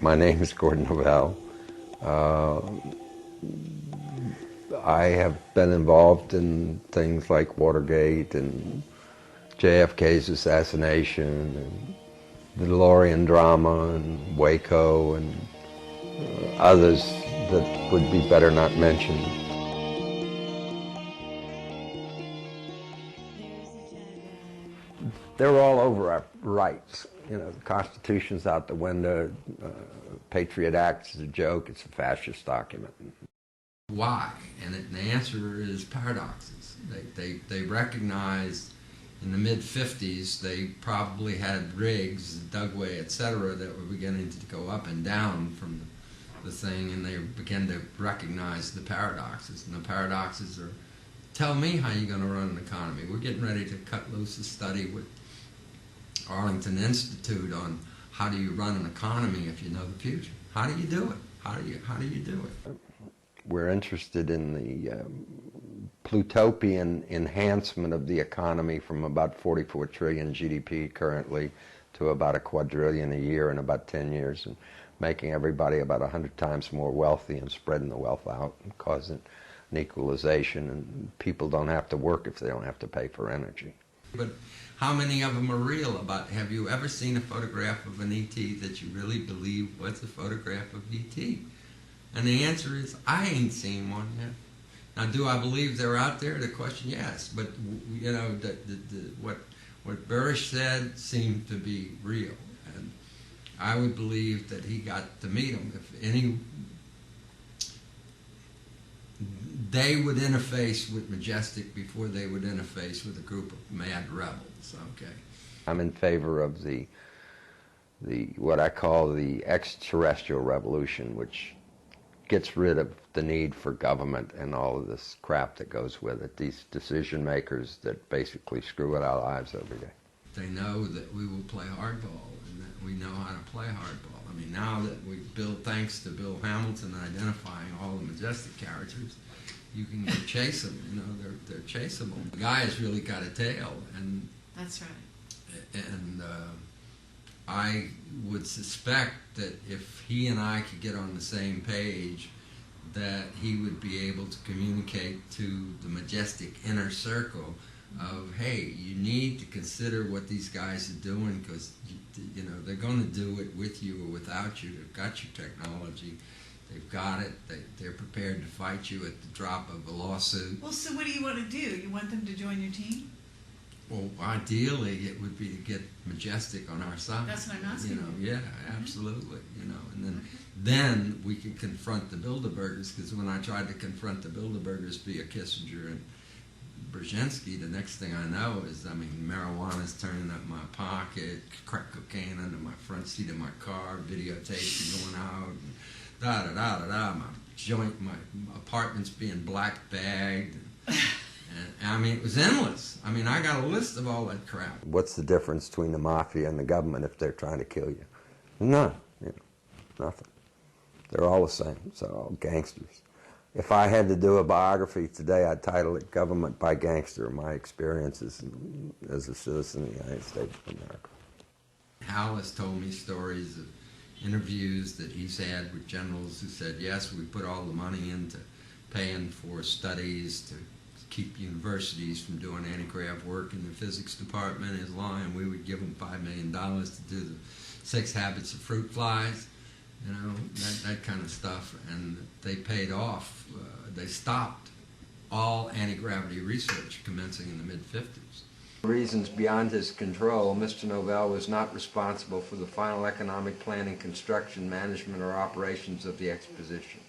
My name is Gordon Noval. I have been involved in things like Watergate and JFK's assassination and the DeLorean drama and Waco and others that would be better not mentioned. They're all over our rights. You know, the Constitution's out the window. Patriot Act is a joke. It's a fascist document. Why? And the answer is paradoxes. They recognized in the mid-50s they probably had rigs, Dugway, etc., that were beginning to go up and down from the thing, and they began to recognize the paradoxes. And the paradoxes are, tell me how you're going to run an economy. We're getting ready to cut loose a study with Arlington Institute on how do you run an economy if you know the future. How do you do it? How do you do it? We're interested in the Plutopian enhancement of the economy from about 44 trillion GDP currently to about a quadrillion a year in about 10 years, and making everybody about 100 times more wealthy and spreading the wealth out and causing an equalization, and people don't have to work if they don't have to pay for energy. But how many of them are real? Have you ever seen a photograph of an E.T. that you really believe was a photograph of E.T.? And the answer is, I ain't seen one yet. Now, do I believe they're out there? The question, yes. But, you know, what Burish said seemed to be real. And I would believe that he got to meet them. If any, they would interface with Majestic before they would interface with a group of mad rebels, okay? I'm in favor of the what I call the extraterrestrial revolution, which gets rid of the need for government and all of this crap that goes with it, these decision makers that basically screw with our lives every day. They know that we will play hardball and that we know how to play hardball. I mean, now that we build, thanks to Bill Hamilton identifying all the Majestic characters, you can go chase them, you know, they're chaseable. The guy has really got a tail, and that's right. And I would suspect that if he and I could get on the same page, that he would be able to communicate to the Majestic inner circle of, hey, you need to consider what these guys are doing, because you know they're going to do it with you or without you. They've got your technology. They've got it. They're prepared to fight you at the drop of a lawsuit. Well, so what do you want to do? You want them to join your team? Well, ideally, it would be to get Majestic on our side. That's what I'm asking. You know, yeah, absolutely. You know, and then we could confront the Bilderbergers, because when I tried to confront the Bilderbergers via Kissinger and Brzezinski, the next thing I know is, I mean, marijuana's turning up my pocket, crack cocaine under my front seat of my car, videotapes going out, and da-da-da-da-da, my apartment's being black bagged. And, I mean, it was endless. I mean, I got a list of all that crap. What's the difference between the mafia and the government if they're trying to kill you? None. You know, nothing. They're all the same. They're all gangsters. If I had to do a biography today, I'd title it Government by Gangster, my experiences as a citizen of the United States of America. Hal has told me stories of interviews that he's had with generals who said, yes, we put all the money into paying for studies to keep universities from doing anti-grav work in the physics department. Is lying. We would give them $5 million to do the 6 habits of fruit flies, you know, that kind of stuff, and they paid off. They stopped all anti-gravity research commencing in the mid-50s. For reasons beyond his control, Mr. Noval was not responsible for the final economic planning, construction, management, or operations of the exposition.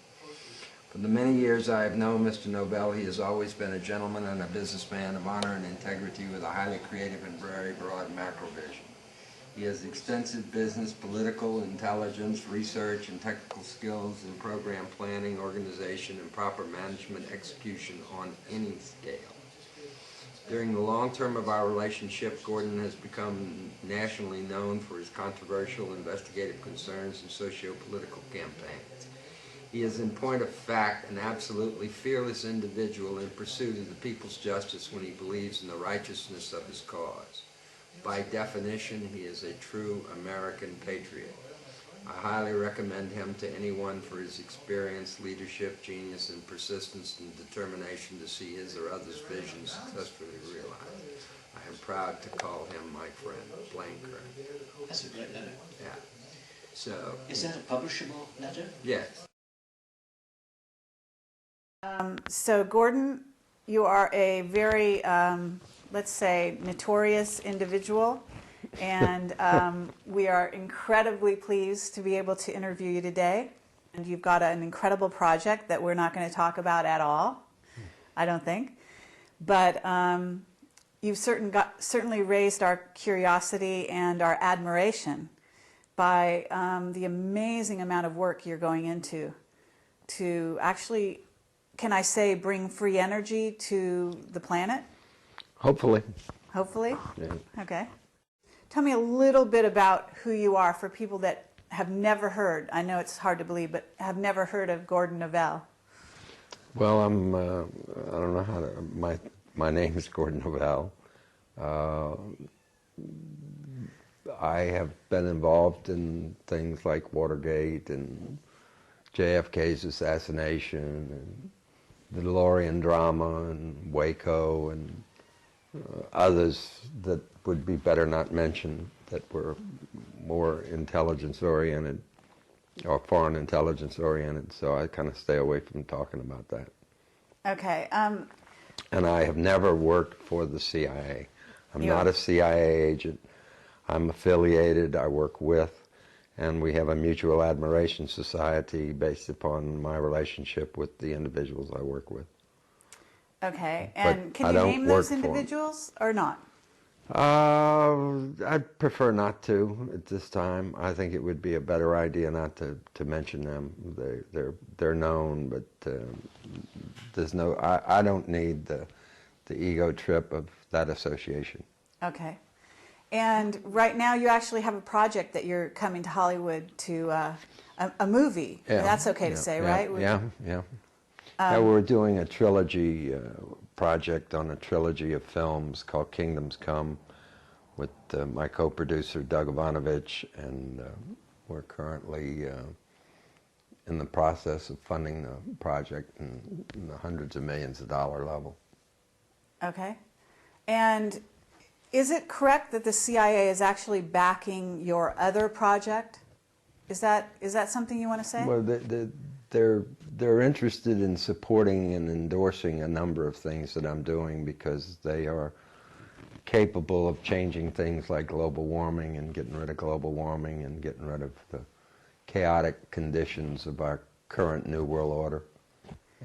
For the many years I have known Mr. Noval, he has always been a gentleman and a businessman of honor and integrity with a highly creative and very broad macro vision. He has extensive business, political, intelligence, research, and technical skills in program planning, organization, and proper management execution on any scale. During the long term of our relationship, Gordon has become nationally known for his controversial investigative concerns and socio-political campaigns. He is, in point of fact, an absolutely fearless individual in pursuit of the people's justice when he believes in the righteousness of his cause. By definition, he is a true American patriot. I highly recommend him to anyone for his experience, leadership, genius, and persistence and determination to see his or others' visions successfully realized. I am proud to call him my friend, blank. That's a great letter. Yeah. So. Is that a publishable letter? Yes. So Gordon, you are a very, let's say, notorious individual, and we are incredibly pleased to be able to interview you today. And you've got an incredible project that we're not going to talk about at all, I don't think. But you've certainly raised our curiosity and our admiration by the amazing amount of work you're going into to actually, can I say, bring free energy to the planet? Hopefully. Hopefully? Yeah. Okay. Tell me a little bit about who you are for people that have never heard, I know it's hard to believe, but have never heard of Gordon Noval. Well, I don't know how to, my name is Gordon Noval. I have been involved in things like Watergate and JFK's assassination and the DeLorean drama and Waco and others that would be better not mentioned that were more intelligence-oriented or foreign intelligence-oriented, so I kind of stay away from talking about that. Okay. And I have never worked for the CIA. I'm You not are- a CIA agent. I'm affiliated, I work with, and we have a mutual admiration society based upon my relationship with the individuals I work with. Okay. But And can I you don't name work those for 'em. individuals or not? I'd prefer not to at this time. I think it would be a better idea not to mention them. They're known, but there's no. I don't need the ego trip of that association. Okay. And right now you actually have a project that you're coming to Hollywood to, a movie. Yeah, That's okay to yeah, say, yeah, right? Yeah. Yeah, we're doing a trilogy project on a trilogy of films called Kingdoms Come with my co-producer Doug Ivanovich, and we're currently in the process of funding the project in the hundreds of millions of dollar level. Okay. And is it correct that the CIA is actually backing your other project? Is that something you want to say? Well, they're interested in supporting and endorsing a number of things that I'm doing because they are capable of changing things like global warming and getting rid of global warming and getting rid of the chaotic conditions of our current New World Order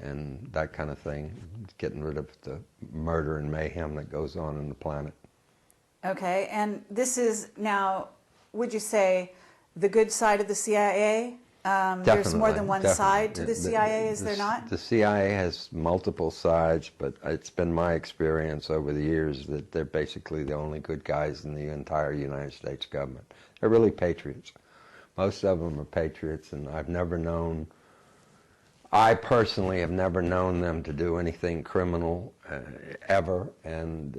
and that kind of thing, getting rid of the murder and mayhem that goes on in the planet. Okay. And this is now, would you say, the good side of the CIA? There's more than one side to the CIA, is there not? The CIA has multiple sides, but it's been my experience over the years that they're basically the only good guys in the entire United States government. They're really patriots. Most of them are patriots, and I personally have never known them to do anything criminal ever, and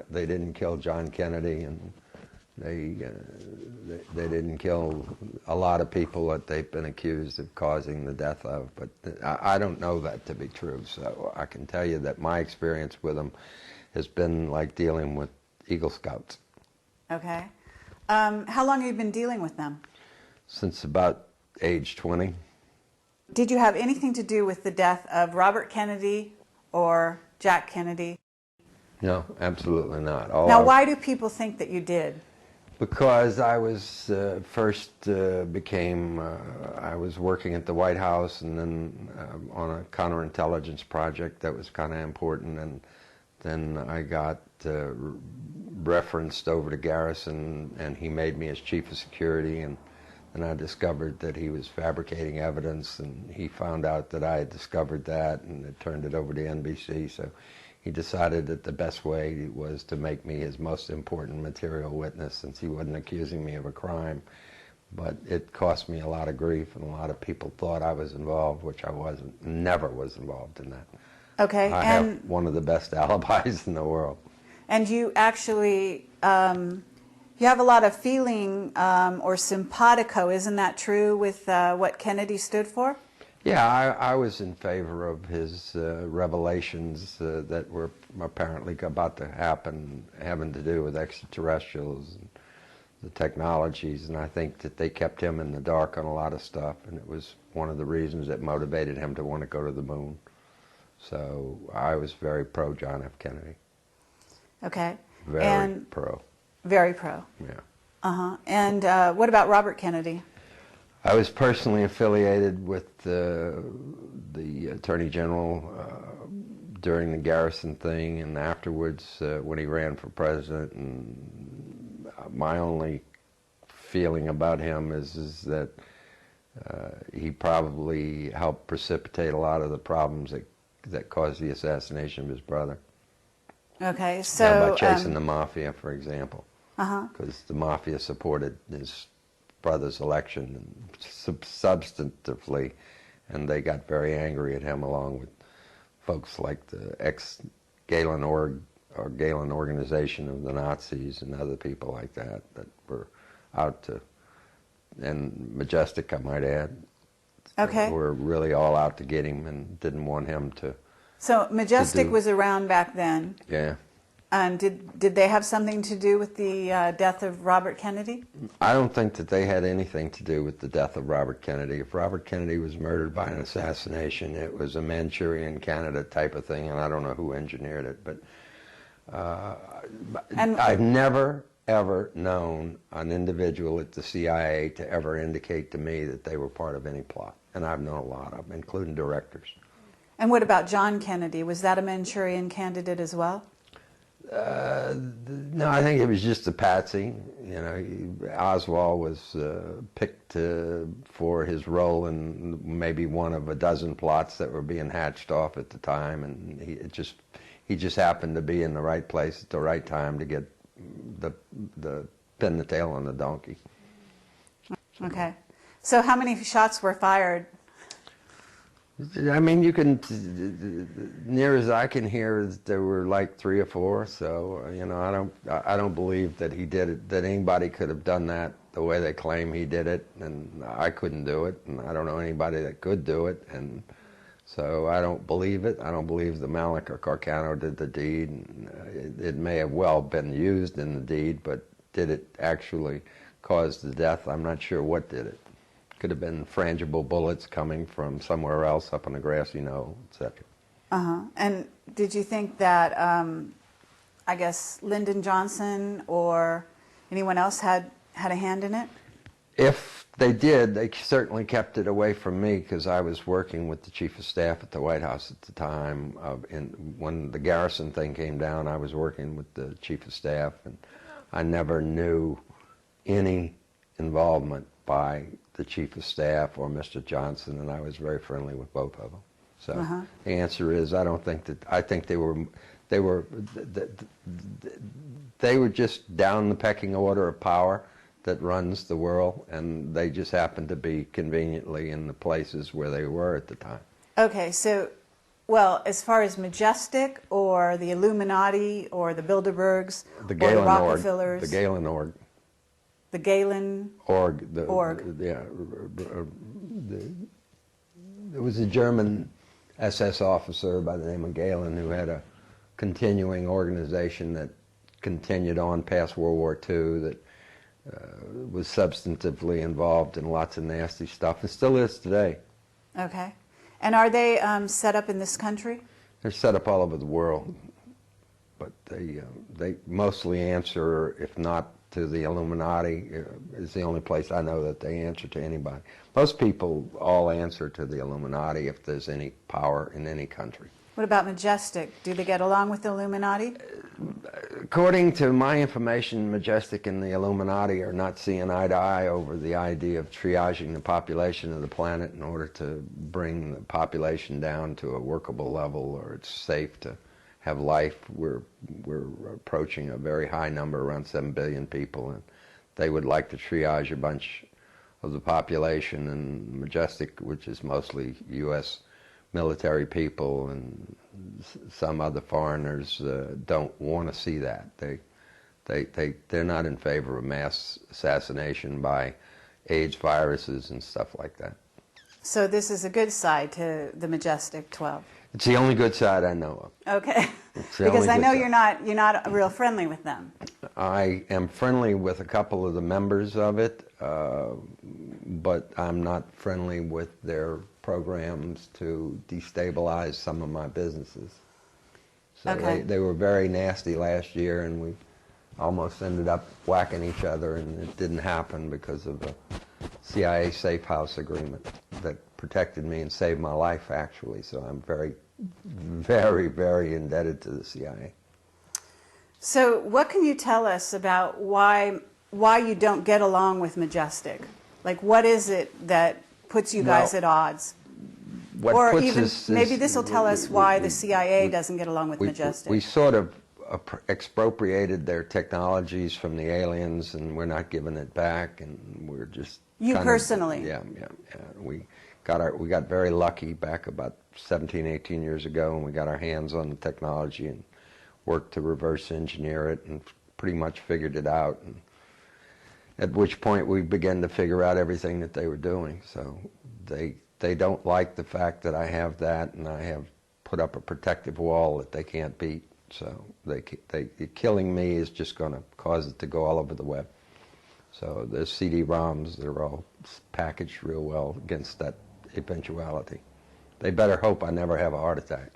they didn't kill John Kennedy, and they didn't kill a lot of people that they've been accused of causing the death of, but I don't know that to be true, so I can tell you that my experience with them has been like dealing with Eagle Scouts. Okay. How long have you been dealing with them? Since about age 20. Did you have anything to do with the death of Robert Kennedy or Jack Kennedy? No, absolutely not. Now, why do people think that you did? Because I was I was working at the White House and then on a counterintelligence project that was kind of important, and then I got referenced over to Garrison, and he made me his chief of security, and I discovered that he was fabricating evidence, and he found out that I had discovered that, and it turned it over to NBC, so he decided that the best way was to make me his most important material witness, since he wasn't accusing me of a crime. But it cost me a lot of grief, and a lot of people thought I was involved, which I wasn't, never was involved in that. Okay. I have one of the best alibis in the world. And you actually You have a lot of feeling or simpatico, isn't that true, with what Kennedy stood for? Yeah, I was in favor of his revelations that were apparently about to happen, having to do with extraterrestrials and the technologies, and I think that they kept him in the dark on a lot of stuff, and it was one of the reasons that motivated him to want to go to the moon. So I was very pro John F. Kennedy. Okay. Very and pro. Very pro. Yeah. Uh-huh. And what about Robert Kennedy? I was personally affiliated with the Attorney General during the Garrison thing and afterwards when he ran for president. And my only feeling about him is that he probably helped precipitate a lot of the problems that caused the assassination of his brother. Okay, so... by chasing the mafia, for example. Uh-huh. Because the mafia supported his brother's election substantively, and they got very angry at him, along with folks like the ex-Galen Galen organization of the Nazis and other people like that were out to, and Majestic, I might add, Okay. were really all out to get him and didn't want him to. So Majestic was around back then. Yeah. And did they have something to do with the death of Robert Kennedy? I don't think that they had anything to do with the death of Robert Kennedy. If Robert Kennedy was murdered by an assassination, it was a Manchurian candidate type of thing, and I don't know who engineered it. But I've never, ever known an individual at the CIA to ever indicate to me that they were part of any plot. And I've known a lot of them, including directors. And what about John Kennedy? Was that a Manchurian candidate as well? No, I think it was just a patsy. You know, Oswald was picked for his role in maybe one of a dozen plots that were being hatched off at the time, and he just happened to be in the right place at the right time to get the pin the tail on the donkey. Okay. So how many shots were fired? I mean, you can, near as I can hear, there were like 3 or 4. So you know, I don't believe that he did it. That anybody could have done that the way they claim he did it, and I couldn't do it, and I don't know anybody that could do it, and so I don't believe it. I don't believe that Malik or Carcano did the deed. It may have well been used in the deed, but did it actually cause the death? I'm not sure what did it. Could have been frangible bullets coming from somewhere else up on a grassy knoll, etc. Uh-huh. And did you think that, I guess, Lyndon Johnson or anyone else had a hand in it? If they did, they certainly kept it away from me, because I was working with the Chief of Staff at the White House at the time. When the Garrison thing came down, I was working with the Chief of Staff, and I never knew any involvement by the Chief of Staff or Mr. Johnson, and I was very friendly with both of them. So the answer is, I don't think that. I think they were just down the pecking order of power that runs the world, and they just happened to be conveniently in the places where they were at the time. Okay, so, well, as far as Majestic or the Illuminati or the Bilderbergs or the Rockefellers, the Galen org. The Galen org. Yeah. There was a German SS officer by the name of Galen who had a continuing organization that continued on past World War II that was substantively involved in lots of nasty stuff and still is today. Okay. And are they set up in this country? They're set up all over the world, but they mostly answer, if not to the Illuminati, is the only place I know that they answer to anybody. Most people all answer to the Illuminati if there's any power in any country. What about Majestic? Do they get along with the Illuminati? According to my information, Majestic and the Illuminati are not seeing eye to eye over the idea of triaging the population of the planet in order to bring the population down to a workable level, or it's safe to have life. We're approaching a very high number, around 7 billion people, and they would like to triage a bunch of the population, and Majestic, which is mostly U.S. military people and some other foreigners, don't want to see that. They're not in favor of mass assassination by AIDS viruses and stuff like that. So this is a good side to the Majestic 12. It's the only good side I know of. Okay. It's the Because only I good know side. you're not real friendly with them. I am friendly with a couple of the members of it, but I'm not friendly with their programs to destabilize some of my businesses. So Okay. they were very nasty last year, and we almost ended up whacking each other, and it didn't happen because of a CIA safe house agreement that protected me and saved my life, actually. So I'm very, very, very indebted to the CIA. So what can you tell us about why you don't get along with Majestic? Like, what is it that puts you guys at odds? What Or puts even, us maybe is- this will tell us why the CIA doesn't get along with Majestic. We sort of expropriated their technologies from the aliens, and we're not giving it back, and we're just You kind of- personally? Yeah. We got very lucky back about 17, 18 years ago, and we got our hands on the technology and worked to reverse engineer it and pretty much figured it out. And at which point we began to figure out everything that they were doing. So they don't like the fact that I have that, and I have put up a protective wall that they can't beat. So killing me is just going to cause it to go all over the web. So the CD-ROMs, they're all packaged real well against that eventuality. They better hope I never have a heart attack.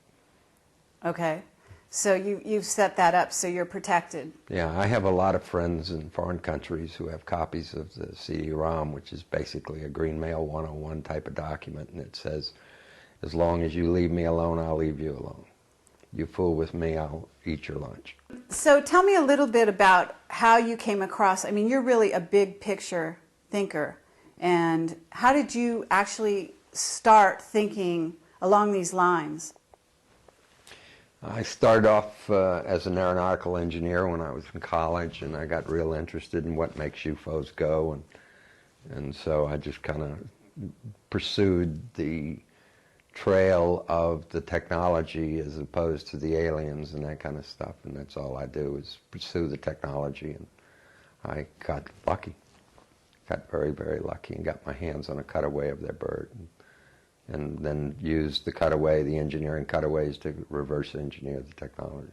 Okay. So you've set that up so you're protected. Yeah, I have a lot of friends in foreign countries who have copies of the CD-ROM, which is basically a Green Mail 101 type of document, and it says, as long as you leave me alone, I'll leave you alone. You fool with me, I'll eat your lunch. So tell me a little bit about how you came across, I mean, you're really a big picture thinker. And how did you actually start thinking along these lines? I started off as an aeronautical engineer when I was in college, and I got real interested in what makes UFOs go, and so I just kind of pursued the trail of the technology as opposed to the aliens and that kind of stuff, and that's all I do is pursue the technology, and I got lucky. Got very, very lucky and got my hands on a cutaway of their bird. And then used the cutaway, the engineering cutaways, to reverse engineer the technology.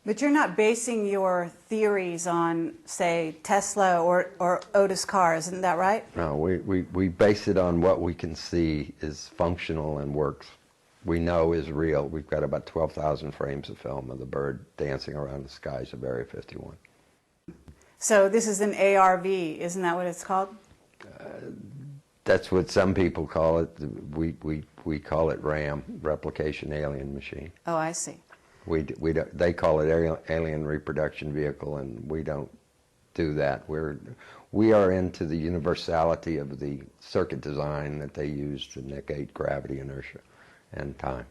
But you're not basing your theories on, say, Tesla or Otis cars, isn't that right? No, we base it on what we can see is functional and works. We know is real. We've got about 12,000 frames of film of the bird dancing around the skies of Area 51. So this is an ARV, isn't that what it's called? That's what some people call it. We call it RAM, Replication Alien Machine. Oh, I see. They call it Alien Reproduction Vehicle, and we don't do that. We are into the universality of the circuit design that they use to negate gravity, inertia, and time.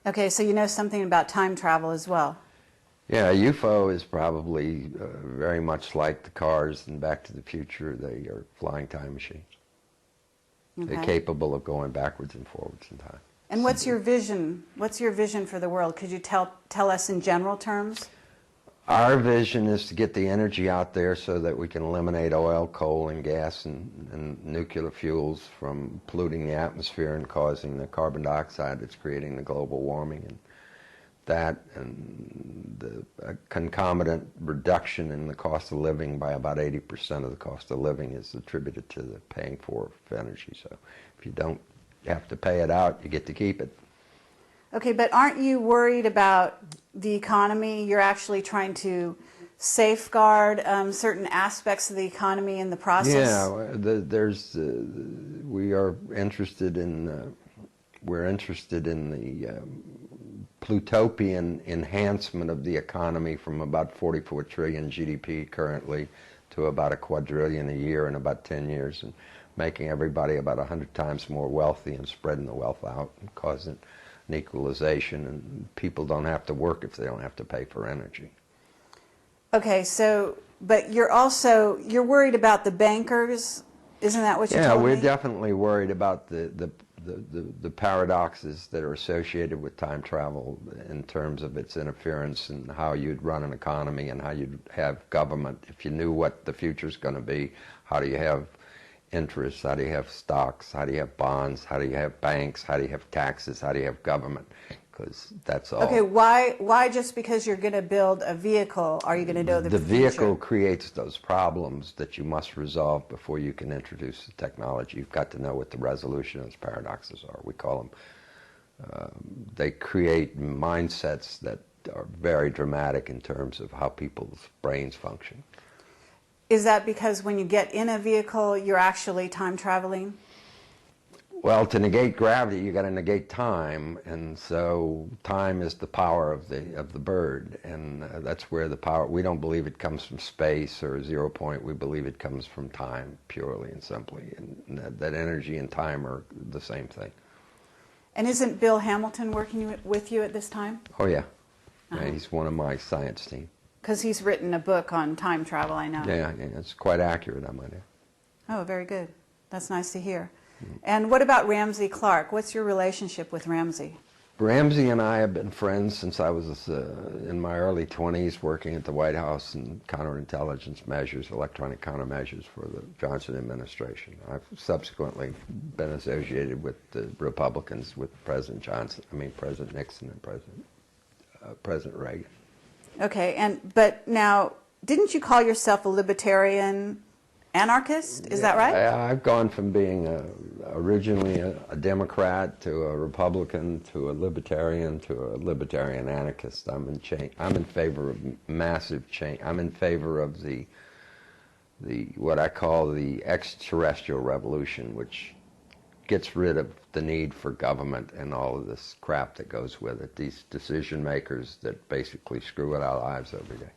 Okay, so you know something about time travel as well. Yeah, a UFO is probably very much like the cars in Back to the Future. They are flying time machines. Okay. They're capable of going backwards and forwards in time. And what's your vision? What's your vision for the world? Could you tell us in general terms? Our vision is to get the energy out there so that we can eliminate oil, coal, and gas and nuclear fuels from polluting the atmosphere and causing the carbon dioxide that's creating the global warming. And that and the concomitant reduction in the cost of living by about 80% of the cost of living is attributed to the paying for energy. So if you don't have to pay it out, you get to keep it. Okay, but aren't you worried about the economy? You're actually trying to safeguard certain aspects of the economy in the process? Yeah, we are interested in we're interested in the plutopian enhancement of the economy from about 44 trillion GDP currently to about a quadrillion a year in about 10 years, and making everybody about 100 times more wealthy and spreading the wealth out and causing an equalization, and people don't have to work if they don't have to pay for energy. Okay, so, but you're worried about the bankers, isn't that what you told me? Yeah, we're definitely worried about the the paradoxes that are associated with time travel in terms of its interference and how you'd run an economy and how you'd have government. If you knew what the future's going to be, how do you have interests? How do you have stocks? How do you have bonds? How do you have banks? How do you have taxes? How do you have government? Because that's all. Okay, why just because you're going to build a vehicle are you going to know the future? The vehicle creates those problems that you must resolve before you can introduce the technology. You've got to know what the resolution of those paradoxes are. We call them, they create mindsets that are very dramatic in terms of how people's brains function. Is that because when you get in a vehicle, you're actually time traveling? Well, to negate gravity, you got to negate time, and so time is the power of the bird, and that's where the power. We don't believe it comes from space or 0 point. We believe it comes from time, purely and simply, and that energy and time are the same thing. And isn't Bill Hamilton working with you at this time? Oh yeah, yeah, he's one of my science team. Because he's written a book on time travel, I know. Yeah, it's quite accurate, I might add. Oh, very good. That's nice to hear. And what about Ramsey Clark? What's your relationship with Ramsey? Ramsey and I have been friends since I was in my early 20s working at the White House in counterintelligence measures, electronic countermeasures for the Johnson administration. I've subsequently been associated with the Republicans, with President Nixon and President Reagan. Okay, but now, didn't you call yourself a libertarian anarchist? Is that right? I've gone from being originally a Democrat to a Republican to a libertarian anarchist. I'm in favor of massive change. I'm in favor of the what I call the extraterrestrial revolution, which gets rid of the need for government and all of this crap that goes with it. These decision makers that basically screw with our lives every day.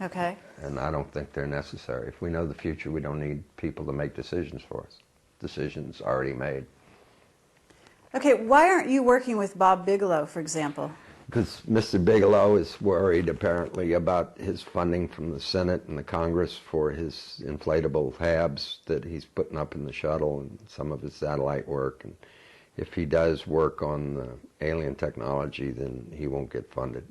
Okay. And I don't think they're necessary. If we know the future, we don't need people to make decisions for us. Decisions already made. Okay, why aren't you working with Bob Bigelow, for example? Because Mr. Bigelow is worried, apparently, about his funding from the Senate and the Congress for his inflatable habs that he's putting up in the shuttle and some of his satellite work. And if he does work on alien technology, then he won't get funded.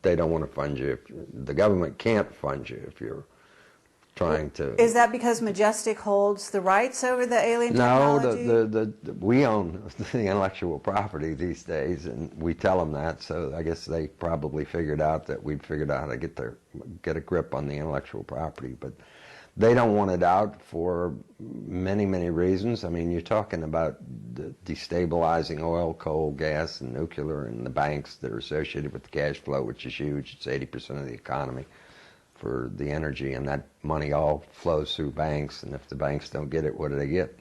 They don't want to fund you. The government can't fund you if you're trying to. Is that because Majestic holds the rights over the alien technology? No, we own the intellectual property these days, and we tell them that. So I guess they probably figured out that we'd figured out how to get a grip on the intellectual property, but they don't want it out for many, many reasons. I mean, you're talking about destabilizing oil, coal, gas, and nuclear, and the banks that are associated with the cash flow, which is huge. It's 80% of the economy for the energy, and that money all flows through banks, and if the banks don't get it, what do they get?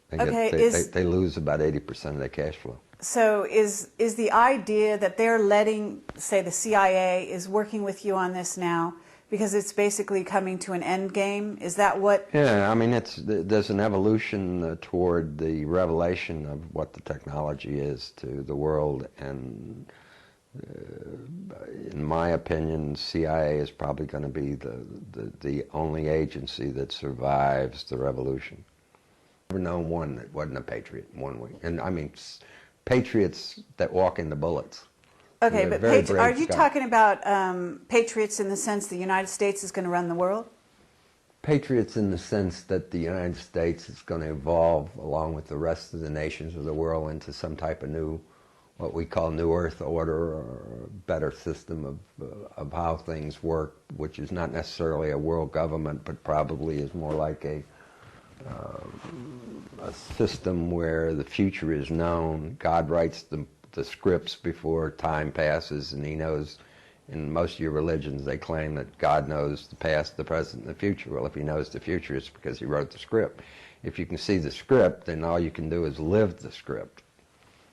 They lose about 80% of their cash flow. So is the idea that they're letting, say, the CIA is working with you on this now, because it's basically coming to an end game? Is that what? Yeah, I mean, there's an evolution toward the revelation of what the technology is to the world, and in my opinion, CIA is probably going to be the only agency that survives the revolution. I've never known one that wasn't a patriot in one way, and I mean, patriots that walk in the bullets. Okay, but are you talking about patriots in the sense the United States is going to run the world? Patriots in the sense that the United States is going to evolve along with the rest of the nations of the world into some type of new, what we call New Earth Order, or a better system of how things work, which is not necessarily a world government, but probably is more like a system where the future is known. God writes the scripts before time passes, and he knows. In most of your religions, they claim that God knows the past, the present, and the future. Well, if he knows the future, it's because he wrote the script. If you can see the script, then all you can do is live the script.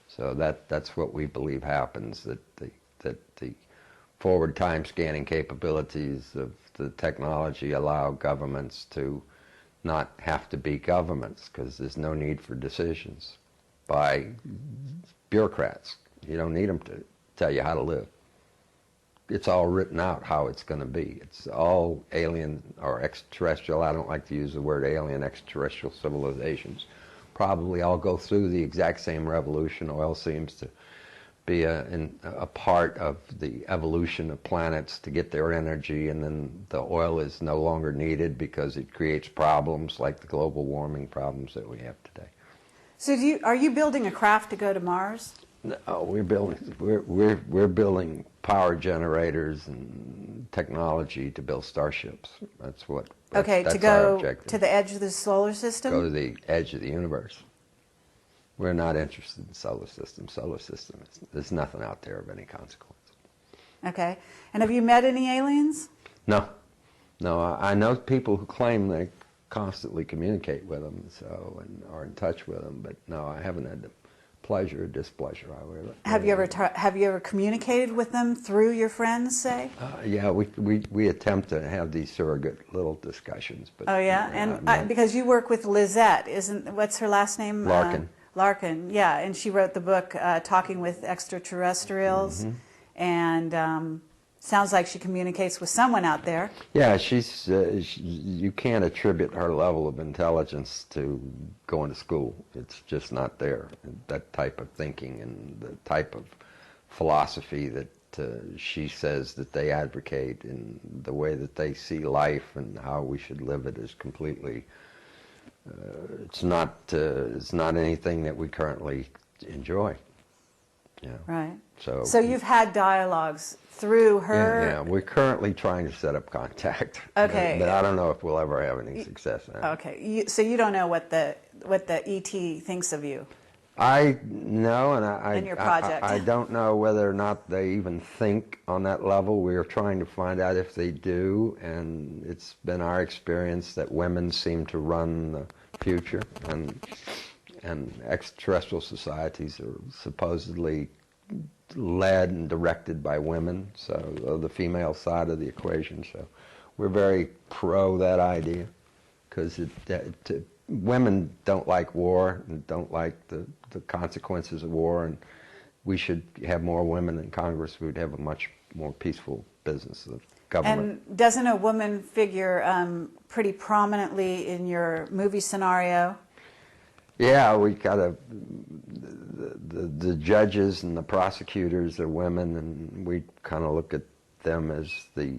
So that's what we believe happens, that the forward time scanning capabilities of the technology allow governments to not have to be governments, because there's no need for decisions by bureaucrats. You don't need them to tell you how to live. it's all written out how it's going to be. It's all alien or extraterrestrial. I don't like to use the word alien, extraterrestrial civilizations. Probably all go through the exact same revolution. Oil seems to be a part of the evolution of planets to get their energy, and then the oil is no longer needed because it creates problems like the global warming problems that we have today. So are you building a craft to go to Mars? No, we're building power generators and technology to build starships. That's what. Okay, that's to our go objective. to the edge of the solar system? Go to the edge of the universe. We're not interested in solar system. There's nothing out there of any consequence. Okay. And have you met any aliens? No. I know people who claim they constantly communicate with them, and are in touch with them. But no, I haven't had the pleasure or displeasure. Have you ever communicated with them through your friends, say? Yeah, we attempt to have these surrogate little discussions. But Oh yeah, and because you work with Lizette, what's her last name? Larkin. Larkin, yeah, and she wrote the book Talking with Extraterrestrials, and sounds like she communicates with someone out there. Yeah, you can't attribute her level of intelligence to going to school. It's just not there. That type of thinking and the type of philosophy that she says that they advocate and the way that they see life and how we should live it is completely. It's not anything that we currently enjoy. Yeah. Right. So you've had dialogues through her. Yeah, we're currently trying to set up contact. Okay. But I don't know if we'll ever have any success. Okay. So you don't know what the ET thinks of you. I know, and In your project. I don't know whether or not they even think on that level. We are trying to find out if they do, and it's been our experience that women seem to run the future, and extraterrestrial societies are supposedly led and directed by women, so the female side of the equation. So we're very pro that idea, because women don't like war and don't like the consequences of war, and we should have more women in Congress. We'd have a much more peaceful business of government. And doesn't a woman figure pretty prominently in your movie scenario? Yeah, we got the judges and the prosecutors are women, and we kind of look at them as the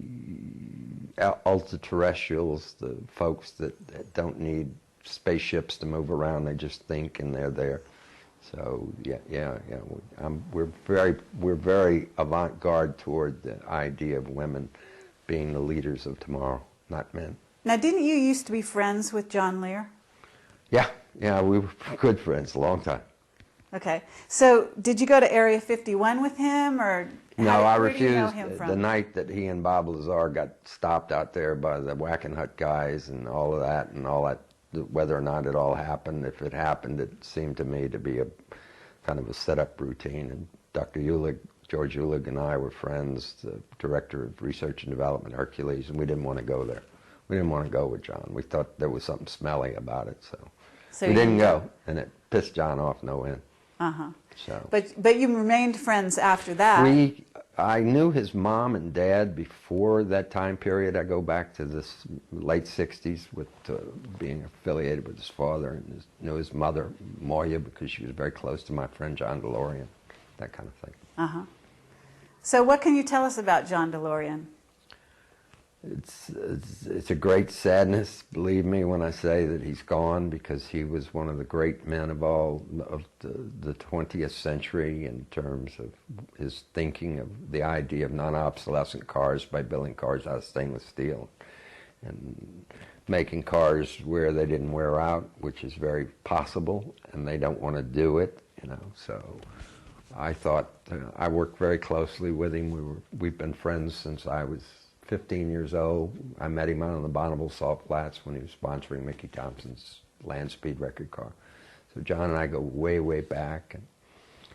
ultra-terrestrials, the folks that don't need spaceships to move around. They just think, and they're there. So yeah. We're very avant-garde toward the idea of women being the leaders of tomorrow, not men. Now, didn't you used to be friends with John Lear? Yeah, we were good friends a long time. Okay. So did you go to Area 51 with him, or No, I where do you know refused. him from? The night that he and Bob Lazar got stopped out there by the Whacking Hut guys and all that, whether or not it all happened, if it happened, it seemed to me to be a kind of a set-up routine. And Dr. George Uhlig and I were friends, the director of research and development, Hercules, and we didn't want to go there. We didn't want to go with John. We thought there was something smelly about it, so we didn't go, and it pissed John off no end. Uh-huh. So. But you remained friends after that. I knew his mom and dad before that time period. I go back to this late 60s with being affiliated with his father, and knew his mother, Moya, because she was very close to my friend John DeLorean, that kind of thing. Uh-huh. So what can you tell us about John DeLorean? It's a great sadness, believe me, when I say that he's gone, because he was one of the great men of the 20th century in terms of his thinking of the idea of non-obsolescent cars by building cars out of stainless steel and making cars where they didn't wear out, which is very possible, and they don't want to do it, So I thought I worked very closely with him. We've been friends since I was 15 years old. I met him out on the Bonneville Salt Flats when he was sponsoring Mickey Thompson's Land Speed record car. So John and I go way, way back. And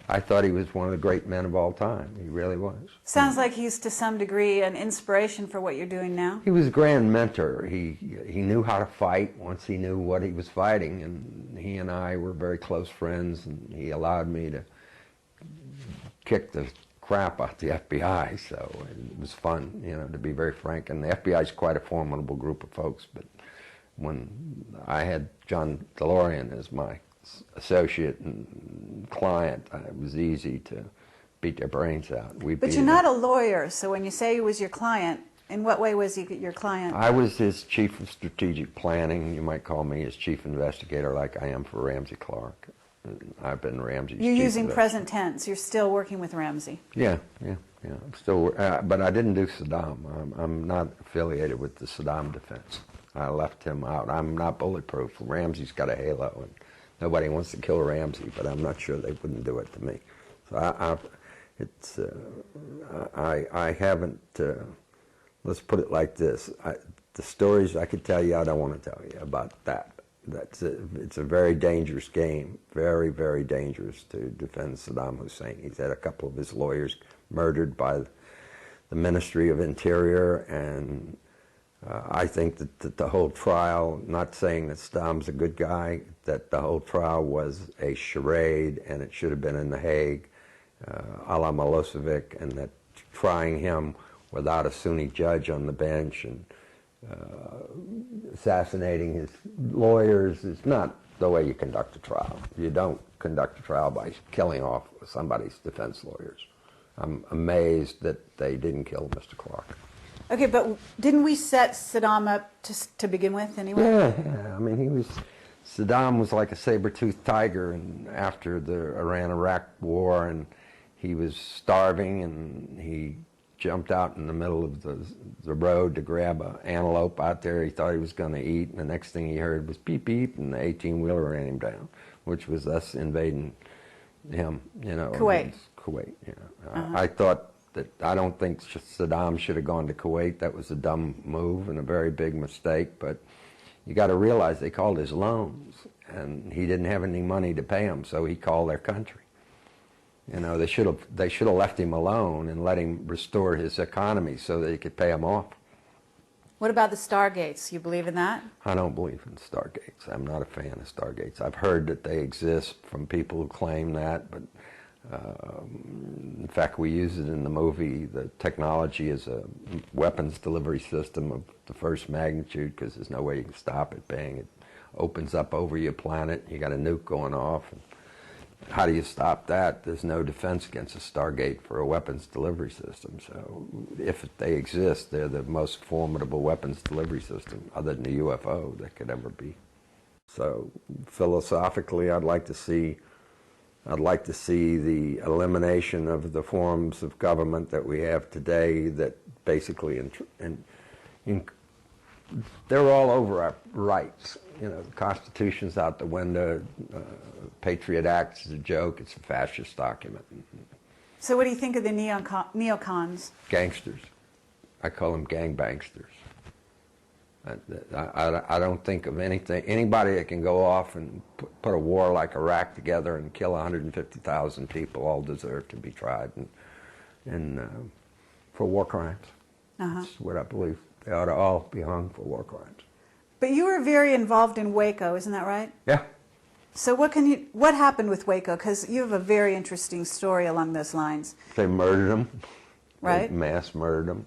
I thought he was one of the great men of all time. He really was. Sounds like he's to some degree an inspiration for what you're doing now. He was a grand mentor. He knew how to fight once he knew what he was fighting, and he and I were very close friends, and he allowed me to kick the crap out the FBI, so it was fun, to be very frank. And the FBI is quite a formidable group of folks, but when I had John DeLorean as my associate and client, it was easy to beat their brains out. But you're not a lawyer, so when you say he was your client, in what way was he your client? I was his chief of strategic planning. You might call me his chief investigator, like I am for Ramsey Clark. I've been Ramsey's You're chief using investigator. present tense. You're still working with Ramsey. Yeah. I'm still, but I didn't do Saddam. I'm not affiliated with the Saddam defense. I left him out. I'm not bulletproof. Ramsey's got a halo, and nobody wants to kill Ramsey, but I'm not sure they wouldn't do it to me. So I haven't. Let's put it like this: the stories I could tell you, I don't want to tell you about that. It's a very dangerous game, very, very dangerous to defend Saddam Hussein. He's had a couple of his lawyers murdered by the Ministry of Interior, and I think that the whole trial, not saying that Saddam's a good guy, that the whole trial was a charade, and it should have been in The Hague, a la Milosevic, and that trying him without a Sunni judge on the bench and assassinating his lawyers is not the way you conduct a trial. You don't conduct a trial by killing off somebody's defense lawyers. I'm amazed that they didn't kill Mr. Clark. Okay, but didn't we set Saddam up to begin with anyway? Yeah. I mean, Saddam was like a saber-toothed tiger, and after the Iran-Iraq war, and he was starving, and he jumped out in the middle of the road to grab an antelope out there he thought he was going to eat, and the next thing he heard was beep beep, and the 18-wheeler ran him down, which was us invading him, Kuwait. Kuwait, I don't think Saddam should have gone to Kuwait. That was a dumb move and a very big mistake, but you got to realize they called his loans, and he didn't have any money to pay them, so he called their country. They should have left him alone and let him restore his economy so that he could pay them off. What about the Stargates? You believe in that? I don't believe in Stargates. I'm not a fan of Stargates. I've heard that they exist from people who claim that, but in fact, we use it in the movie. The technology is a weapons delivery system of the first magnitude, because there's no way you can stop it. Bang, it opens up over your planet. You got a nuke going off. How do you stop that? There's no defense against a Stargate for a weapons delivery system. So if they exist, they're the most formidable weapons delivery system, other than the UFO, that could ever be. So philosophically, I'd like to see the elimination of the forms of government that we have today that basically, they're all over our rights. The Constitution's out the window. Patriot Act is a joke. It's a fascist document. So what do you think of the neocons? Gangsters. I call them gangbangsters. I don't think of anybody that can go off and put a war like Iraq together and kill 150,000 people all deserve to be tried for war crimes. That's what I believe. They ought to all be hung for war crimes. But you were very involved in Waco, isn't that right? Yeah. So what happened with Waco? Because you have a very interesting story along those lines. They murdered him. Right. They mass murdered him.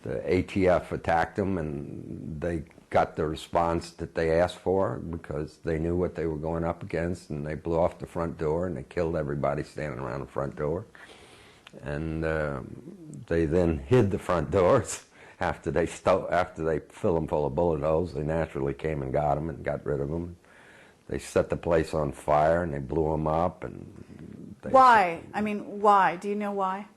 The ATF attacked them, and they got the response that they asked for because they knew what they were going up against, and they blew off the front door, and they killed everybody standing around the front door. And they then hid the front doors. After they filled them full of bullet holes, they naturally came and got them and got rid of them. They set the place on fire, and they blew them up. And why? I mean, why? Do you know why?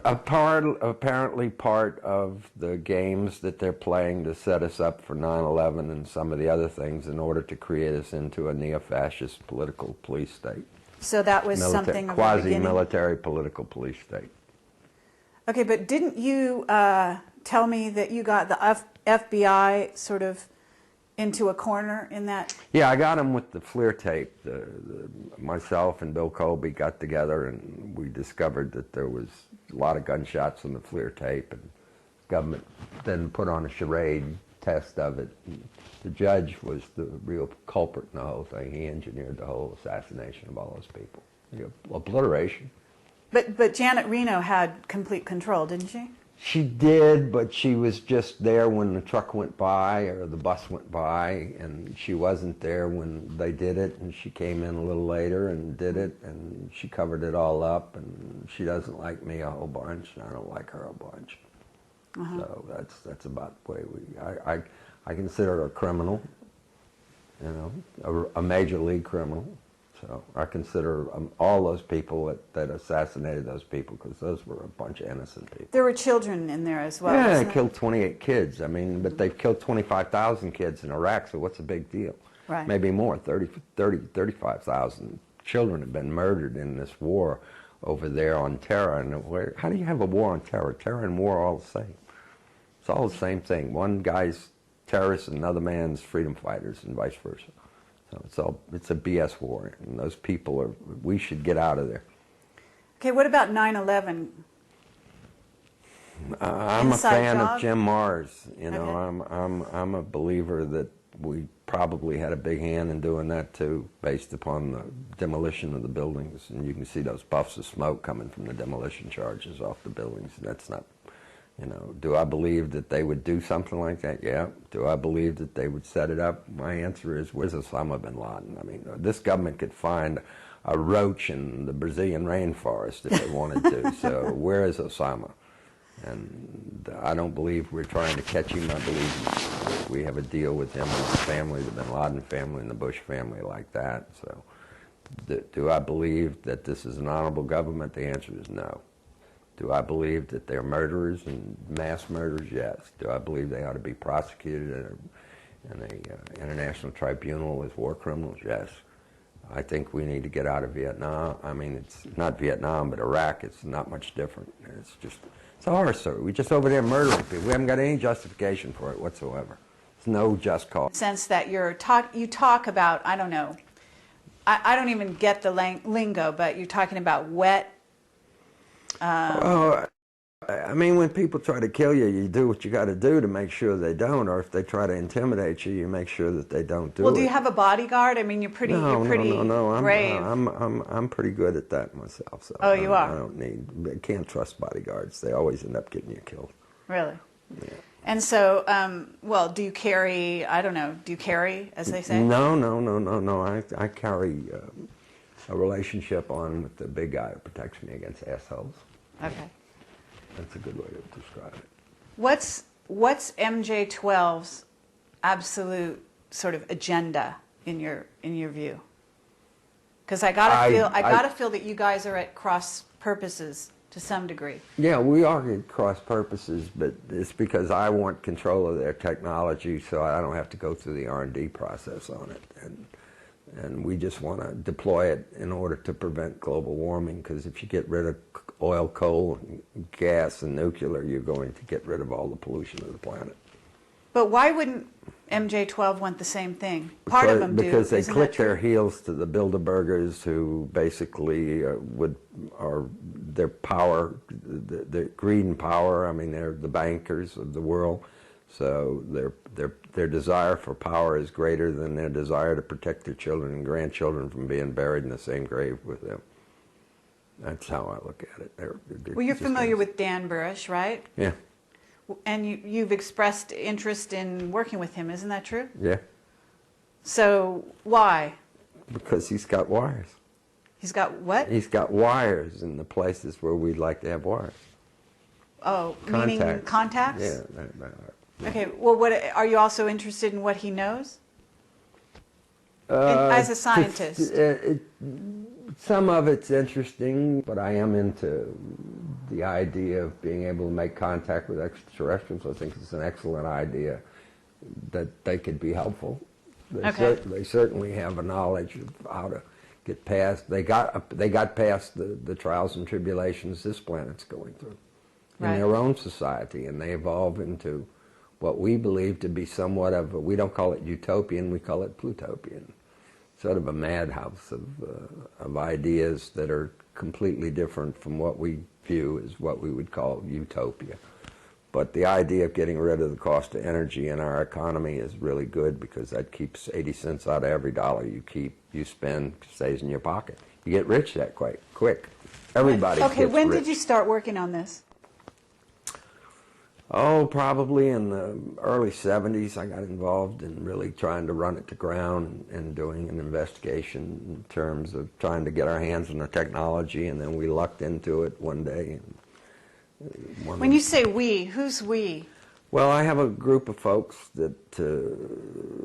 Apparently part of the games that they're playing to set us up for 9/11 and some of the other things in order to create us into a neo-fascist political police state. So that was something of the beginning? Quasi-military political police state. Okay, but didn't you tell me that you got the FBI sort of into a corner in that? Yeah, I got him with the FLIR tape. Myself and Bill Colby got together, and we discovered that there was a lot of gunshots on the FLIR tape, and the government then put on a charade test of it. The judge was the real culprit in the whole thing. He engineered the whole assassination of all those people. Obliteration. But Janet Reno had complete control, didn't she? She did, but she was just there when the truck went by or the bus went by, and she wasn't there when they did it, and she came in a little later and did it, and she covered it all up, and she doesn't like me a whole bunch, and I don't like her a bunch. So that's about the way I consider her a criminal, you know, a major league criminal. So I consider all those people that assassinated those people, because those were a bunch of innocent people. There were children in there as well. Yeah, wasn't they killed 28 kids. I mean, but they've killed 25,000 kids in Iraq, so what's the big deal? Right. Maybe more, 35,000 children have been murdered in this war over there on terror. And how do you have a war on terror? Terror and war are all the same. It's all the same thing. One guy's terrorists and another man's freedom fighters, and vice versa. So it's a BS war, and those people we should get out of there. Okay, what about 9/11? I'm a fan of Jim Marrs. You know, Okay. I'm a believer that we probably had a big hand in doing that too, based upon the demolition of the buildings, and you can see those puffs of smoke coming from the demolition charges off the buildings. That's not, you know, do I believe that they would do something like that? Yeah. Do I believe that they would set it up? My answer is, where's Osama bin Laden? I mean, this government could find a roach in the Brazilian rainforest if they wanted to. So where is Osama? And I don't believe we're trying to catch him. I believe we have a deal with him and his family, the bin Laden family and the Bush family, like that. So do I believe that this is an honorable government? The answer is no. Do I believe that they're murderers and mass murderers? Yes. Do I believe they ought to be prosecuted in an international tribunal as war criminals? Yes. I think we need to get out of Vietnam. I mean, it's not Vietnam, but Iraq. It's not much different. It's a horror story. We're just over there murdering people. We haven't got any justification for it whatsoever. There's no just cause. Sense that you talk about, I don't know, I don't even get the lingo, but you're talking about wet. I mean, when people try to kill you, you do what you got to do to make sure they don't, or if they try to intimidate you, you make sure that they don't do it. Well, do you have a bodyguard? I mean, you're pretty brave. I'm pretty good at that myself. So you are? I can't trust bodyguards. They always end up getting you killed. Really? Yeah. And so, well, do you carry, I don't know, do you carry, as they say? No. I carry a relationship on with the big guy who protects me against assholes. Okay. That's a good way to describe it. What's MJ12's absolute sort of agenda in your view? Because I gotta feel that you guys are at cross purposes to some degree. Yeah, we are at cross purposes, but it's because I want control of their technology, so I don't have to go through the R&D process on it, and we just want to deploy it in order to prevent global warming. Because if you get rid of oil, coal, gas, and nuclear, you're going to get rid of all the pollution of the planet. But why wouldn't MJ12 want the same thing? Part of them do. Because they isn't click that true? their heels to the Bilderbergers, who basically are their power, their greed and power. I mean, they're the bankers of the world. So their desire for power is greater than their desire to protect their children and grandchildren from being buried in the same grave with them. That's how I look at it. They're Well, you're just familiar with Dan Burish, right? Yeah. And you've expressed interest in working with him, isn't that true? Yeah. So why? Because he's got wires. He's got what? He's got wires in the places where we'd like to have wires. Oh, meaning contacts? Yeah. Okay, well, what are you also interested in what he knows? As a scientist? Some of it's interesting, but I am into the idea of being able to make contact with extraterrestrials. I think it's an excellent idea that they could be helpful. They certainly have a knowledge of how to get past. They got past the trials and tribulations this planet's going through in their own society, and they evolve into what we believe to be somewhat of we don't call it utopian, we call it plutopian. Sort of a madhouse of ideas that are completely different from what we view as what we would call utopia. But the idea of getting rid of the cost of energy in our economy is really good, because that keeps 80 cents out of every dollar you spend, stays in your pocket. You get rich that quite quick. Everybody Okay, gets when rich. did you start working on this? Oh, probably in the early 70s, I got involved in really trying to run it to ground and doing an investigation in terms of trying to get our hands on the technology, and then we lucked into it one day. When you say we, who's we? Well, I have a group of folks that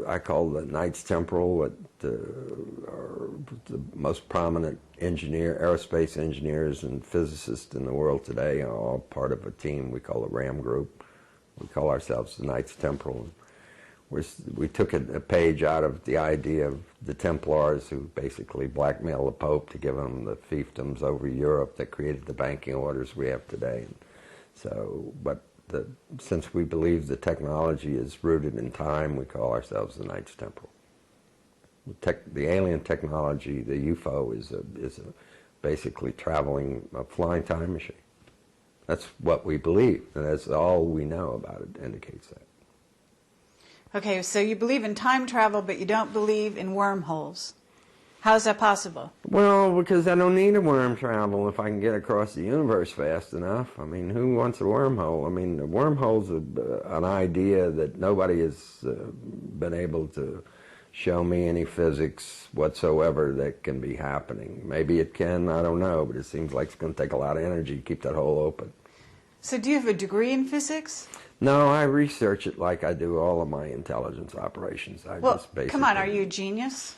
I call the Knights Temporal, that are the most prominent aerospace engineers and physicists in the world today, are all part of a team we call the RAM Group. We call ourselves the Knights Temporal. We took a page out of the idea of the Templars, who basically blackmailed the Pope to give him the fiefdoms over Europe that created the banking orders we have today. So, but since we believe the technology is rooted in time, we call ourselves the Knights Temporal. The alien technology, the UFO, is basically a flying time machine. That's what we believe, and that's all we know about it indicates that. Okay, so you believe in time travel, but you don't believe in wormholes. How is that possible? Well, because I don't need a worm travel if I can get across the universe fast enough. I mean, who wants a wormhole? I mean, a wormhole's an idea that nobody has been able to show me any physics whatsoever that can be happening. Maybe it can, I don't know, but it seems like it's going to take a lot of energy to keep that hole open. So do you have a degree in physics? No, I research it like I do all of my intelligence operations. Well, come on, are you a genius?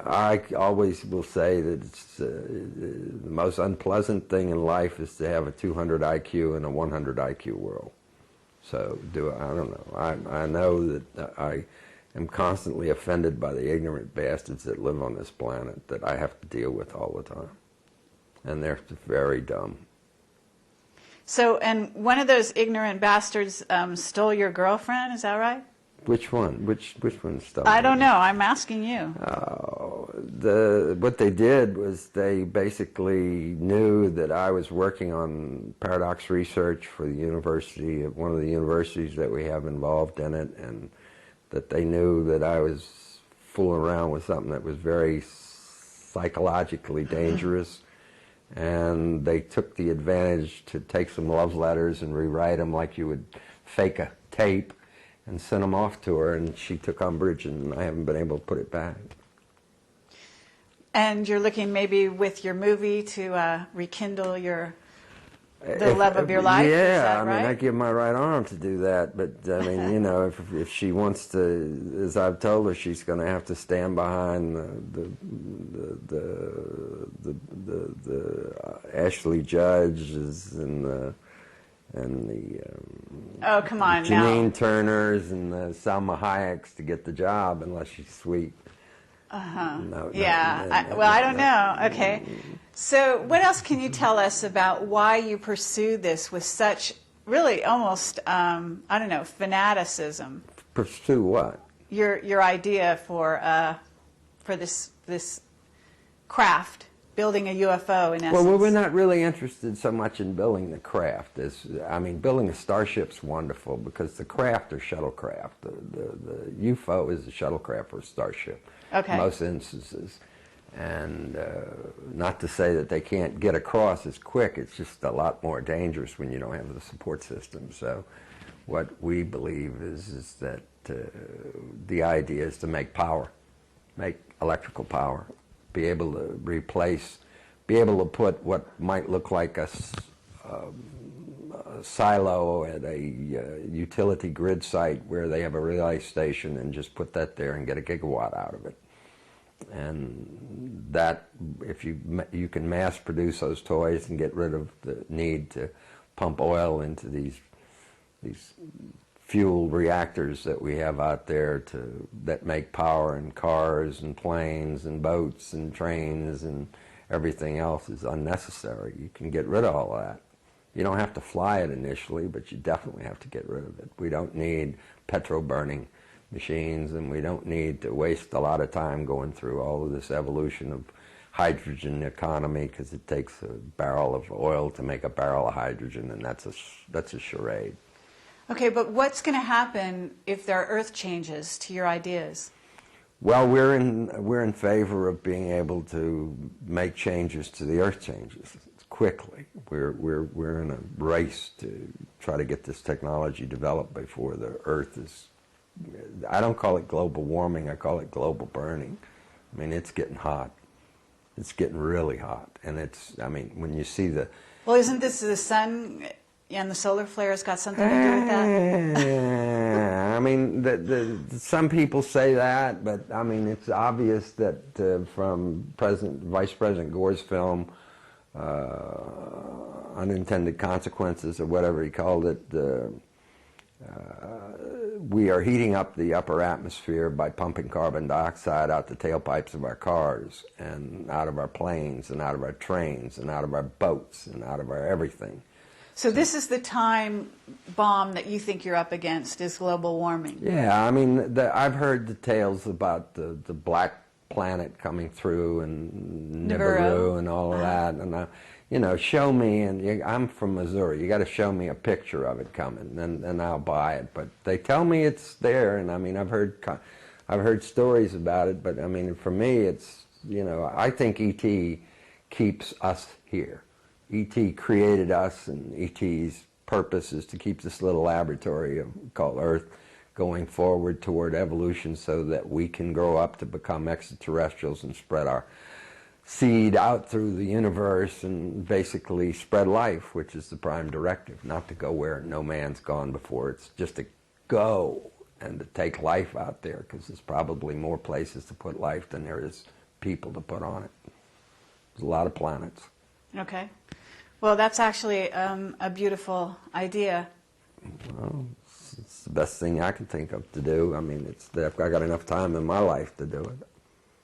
I always will say that it's the most unpleasant thing in life is to have a 200 IQ in a 100 IQ world. So I don't know. I know that I am constantly offended by the ignorant bastards that live on this planet that I have to deal with all the time. And they're very dumb. So, and one of those ignorant bastards stole your girlfriend, is that right? Which one? Which one stole? I don't know. I'm asking you. What they did was they basically knew that I was working on paradox research for the university, one of the universities that we have involved in it, and that they knew that I was fooling around with something that was very psychologically dangerous. And they took the advantage to take some love letters and rewrite them like you would fake a tape and sent them off to her, and she took umbrage, and I haven't been able to put it back. And you're looking maybe with your movie to rekindle the love of your life? Yeah, is that right? I mean, I give my right arm to do that, but I mean, you know, if she wants to, as I've told her, she's going to have to stand behind the Ashley Judges and the oh, come on Janine now. Turners and the Salma Hayeks to get the job, unless she's sweet. No, Yeah, I don't know. Okay. So what else can you tell us about why you pursue this with such really almost, I don't know, fanaticism? Pursue what? Your idea for this craft, building a UFO in essence. Well, we're not really interested so much in building the craft. Building a starship's wonderful because the craft are shuttlecraft. The UFO is a shuttlecraft or a starship. Okay. In most instances. And not to say that they can't get across as quick, it's just a lot more dangerous when you don't have the support system. So what we believe is that the idea is to make power, make electrical power, be able to put what might look like a silo at a utility grid site where they have a relay station and just put that there and get a gigawatt out of it. And that, if you can mass produce those toys and get rid of the need to pump oil into these fuel reactors that we have out there that make power in cars and planes and boats and trains and everything else is unnecessary. You can get rid of all that. You don't have to fly it initially, but you definitely have to get rid of it. We don't need petrol-burning machines, and we don't need to waste a lot of time going through all of this evolution of hydrogen economy, because it takes a barrel of oil to make a barrel of hydrogen, and that's a charade. Okay, but what's going to happen if there are earth changes to your ideas? Well, we're in favor of being able to make changes to the earth changes quickly. We're in a race to try to get this technology developed before the earth is. I don't call it global warming. I call it global burning. I mean, it's getting hot. It's getting really hot, and it's. I mean, when you see the. Well, isn't this the sun and the solar flares got something to do with that? I mean, some people say that, but I mean, it's obvious that from Vice President Gore's film, Unintended Consequences, or whatever he called it, we are heating up the upper atmosphere by pumping carbon dioxide out the tailpipes of our cars, and out of our planes, and out of our trains, and out of our boats, and out of our everything. So this is the time bomb that you think you're up against, is global warming. Yeah, I mean, I've heard the tales about the black planet coming through and Nibiru and all of that, and you know, show me, and I'm from Missouri, you got to show me a picture of it coming, and I'll buy it. But they tell me it's there, and I mean, I've heard stories about it, but I mean, for me, it's, you know, I think E.T. keeps us here. E.T. created us, and E.T.'s purpose is to keep this little laboratory called Earth going forward toward evolution so that we can grow up to become extraterrestrials and spread our seed out through the universe and basically spread life, which is the prime directive, not to go where no man's gone before. It's just to go and to take life out there, because there's probably more places to put life than there is people to put on it. There's a lot of planets. Okay. Well, that's actually a beautiful idea. Well, it's the best thing I can think of to do. I mean, I got enough time in my life to do it.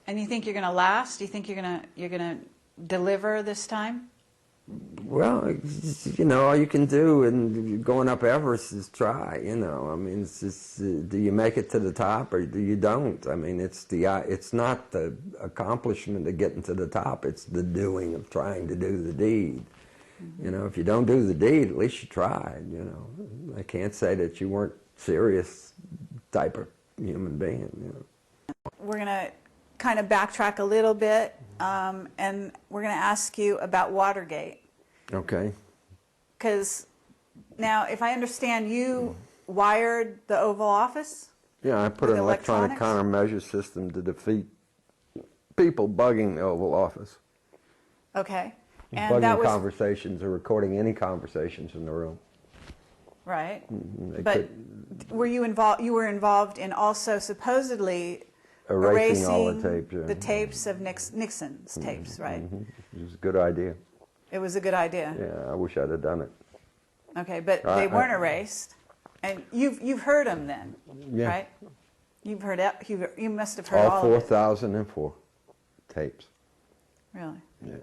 And you think you're going to last? Do you think you're going to deliver this time? Well, you know, all you can do in going up Everest is try. You know, I mean, it's just, do you make it to the top or do you don't? I mean, it's not the accomplishment of getting to the top. It's the doing of trying to do the deed. Mm-hmm. You know, if you don't do the deed, at least you tried. You know, I can't say that you weren't serious type of human being. You know, we're going to kind of backtrack a little bit, and we're going to ask you about Watergate. Okay. Because now, if I understand, you wired the Oval Office? Yeah, I put an electronic countermeasure system to defeat people bugging the Oval Office. Okay. And bugging that was conversations or recording any conversations in the room. Right. But were you involved? You were involved in also supposedly erasing all the tapes. Yeah. The tapes of Nixon's tapes, right? Mm-hmm. It was a good idea. It was a good idea. Yeah, I wish I'd have done it. Okay, but they weren't erased, and you've heard them then, yeah. Right? You've heard it. You must have heard all 4,004 tapes. Really? Yeah.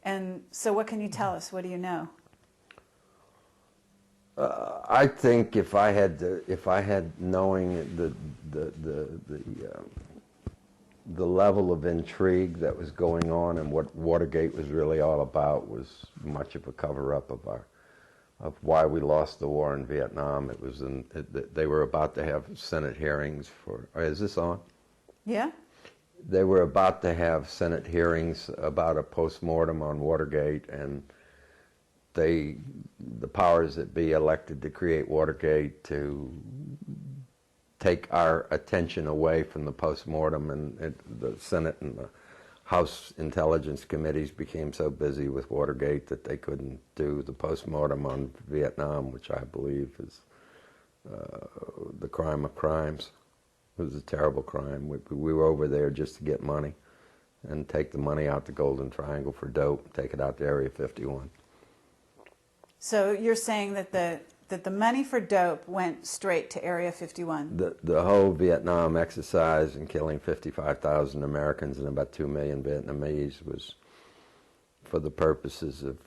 And so, what can you tell us? What do you know? I think if I had knowing the level of intrigue that was going on and what Watergate was really all about was much of a cover-up of why we lost the war in Vietnam. It was they were about to have Senate hearings for. Is this on? Yeah. They were about to have Senate hearings about a post-mortem on Watergate, and the powers that be elected to create Watergate to take our attention away from the post-mortem, and the Senate and the House Intelligence Committees became so busy with Watergate that they couldn't do the post-mortem on Vietnam, which I believe is the crime of crimes. It was a terrible crime. We were over there just to get money and take the money out the Golden Triangle for dope, take it out to Area 51. So you're saying that the money for dope went straight to Area 51? The whole Vietnam exercise and killing 55,000 Americans and about 2 million Vietnamese was for the purposes of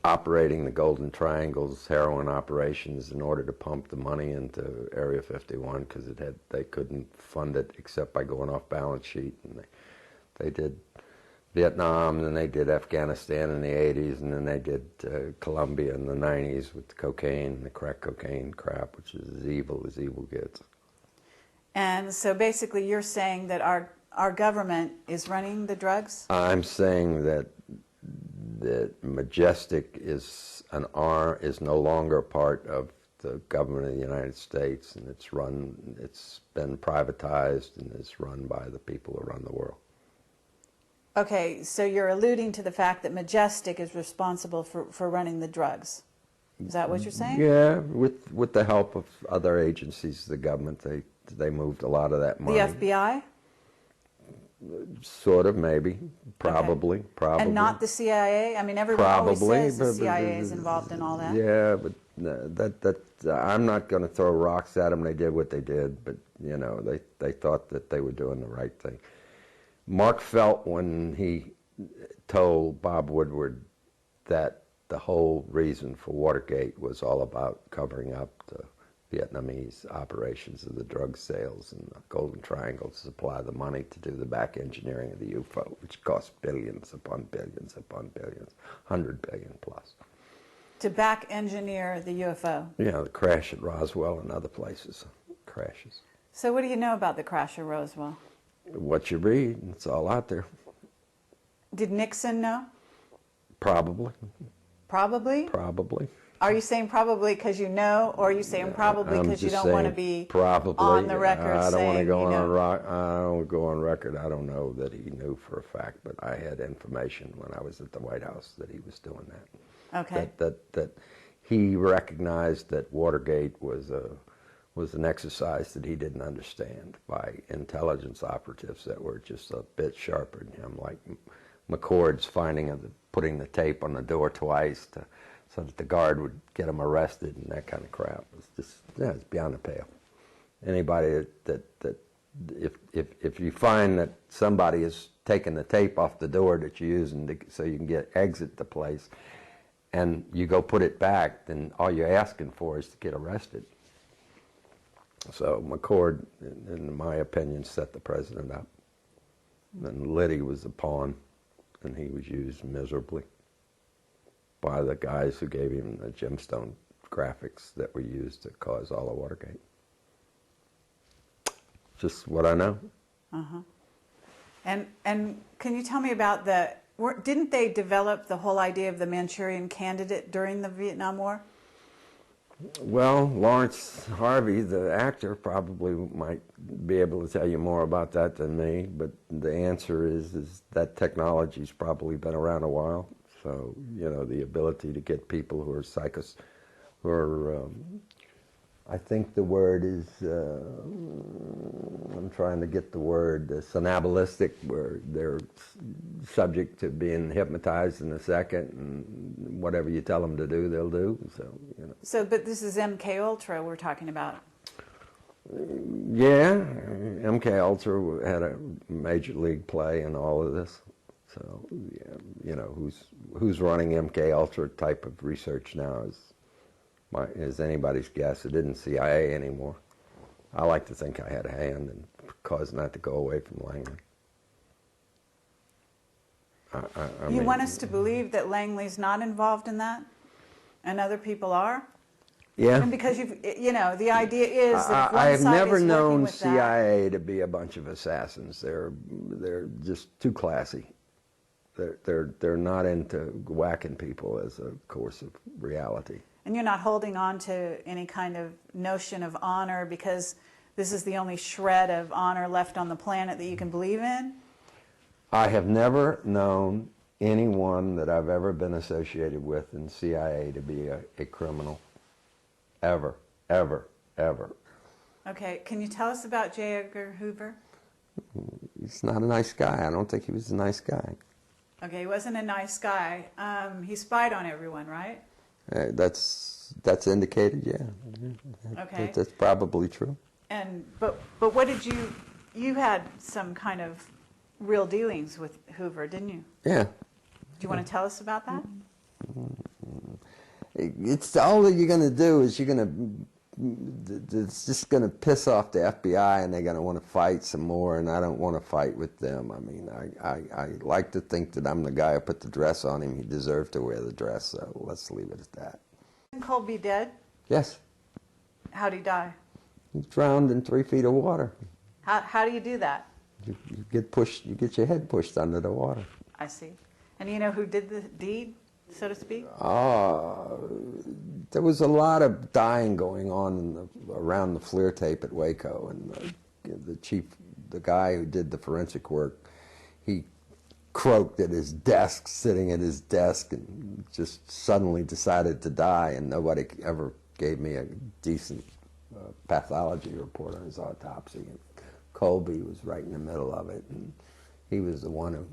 operating the Golden Triangle's heroin operations in order to pump the money into Area 51, because they couldn't fund it except by going off balance sheet. And they did Vietnam, and then they did Afghanistan in the 80s, and then they did Colombia in the 90s with the cocaine, the crack cocaine crap, which is as evil gets. And so basically you're saying that our government is running the drugs? I'm saying that Majestic is no longer a part of the government of the United States, and it's been privatized and it's run by the people who run the world. Okay, so you're alluding to the fact that Majestic is responsible for running the drugs. Is that what you're saying? Yeah, with the help of other agencies of the government, they moved a lot of that money. The FBI? Sort of, maybe, probably. And not the CIA? I mean, everyone always says the CIA is involved in all that. Yeah, but I'm not going to throw rocks at them. They did what they did, but they thought that they were doing the right thing. Mark felt when he told Bob Woodward that the whole reason for Watergate was all about covering up the Vietnamese operations of the drug sales and the Golden Triangle to supply the money to do the back engineering of the UFO, which cost billions upon billions upon billions, 100 billion plus. To back engineer the UFO? Yeah, the crash at Roswell and other places, crashes. So what do you know about the crash at Roswell? What you read, it's all out there. Did Nixon know? Probably. Probably? Probably. Are you saying probably because you know, or are you saying probably because you don't want to be probably on the record I don't want to saying go you know? I don't go on record. I don't know that he knew for a fact, but I had information when I was at the White House that he was doing that. Okay. That he recognized that Watergate was an exercise that he didn't understand by intelligence operatives that were just a bit sharper than him, like McCord's putting the tape on the door twice so that the guard would get him arrested and that kind of crap. It's just, it's beyond the pale. Anybody that if you find that somebody is taking the tape off the door that you're using so you can exit the place, and you go put it back, then all you're asking for is to get arrested. So McCord, in my opinion, set the president up. And Liddy was a pawn, and he was used miserably by the guys who gave him the gemstone graphics that were used to cause all of Watergate. Just what I know. Uh-huh. And can you tell me about didn't they develop the whole idea of the Manchurian Candidate during the Vietnam War? Well, Lawrence Harvey, the actor, probably might be able to tell you more about that than me, but the answer is that technology's probably been around a while. So, the ability to get people who are I think the word is, I'm trying to get the word, somnamblistic, where they're subject to being hypnotized in a second, and whatever you tell them to do, they'll do. So, but this is MK Ultra we're talking about. Yeah, MK Ultra had a major league play in all of this. So, who's running MK Ultra type of research now is anybody's guess. It isn't CIA anymore. I like to think I had a hand in causing that to go away from Langley. You want us to believe that Langley's not involved in that, and other people are? Yeah. And because the idea is that one I've side never is known with CIA to be a bunch of assassins. They're just too classy. They're not into whacking people as a course of reality. And you're not holding on to any kind of notion of honor because this is the only shred of honor left on the planet that you can believe in? I have never known anyone that I've ever been associated with in CIA to be a criminal. Ever, ever, ever. Okay, can you tell us about J. Edgar Hoover? He's not a nice guy. I don't think he was a nice guy. Okay, he wasn't a nice guy. He spied on everyone, right? That's indicated, yeah. Okay. That's probably true. But what did you had some kind of real dealings with Hoover, didn't you? Yeah. Do you want to tell us about that? It's all that you're going to do is it's just going to piss off the FBI, and they're going to want to fight some more, and I don't want to fight with them. I mean, I like to think that I'm the guy who put the dress on him. He deserved to wear the dress, so let's leave it at that. Didn't Colby dead? Yes. How'd he die? He drowned in 3 feet of water. How do you do that? You get pushed. You get your head pushed under the water. I see. And do you know who did the deed, so to speak? There was a lot of dying going on around the FLIR tape at Waco, and the chief, the guy who did the forensic work, he croaked at his desk, sitting at his desk, and just suddenly decided to die, and nobody ever gave me a decent pathology report on his autopsy. And Colby was right in the middle of it, and he was the one who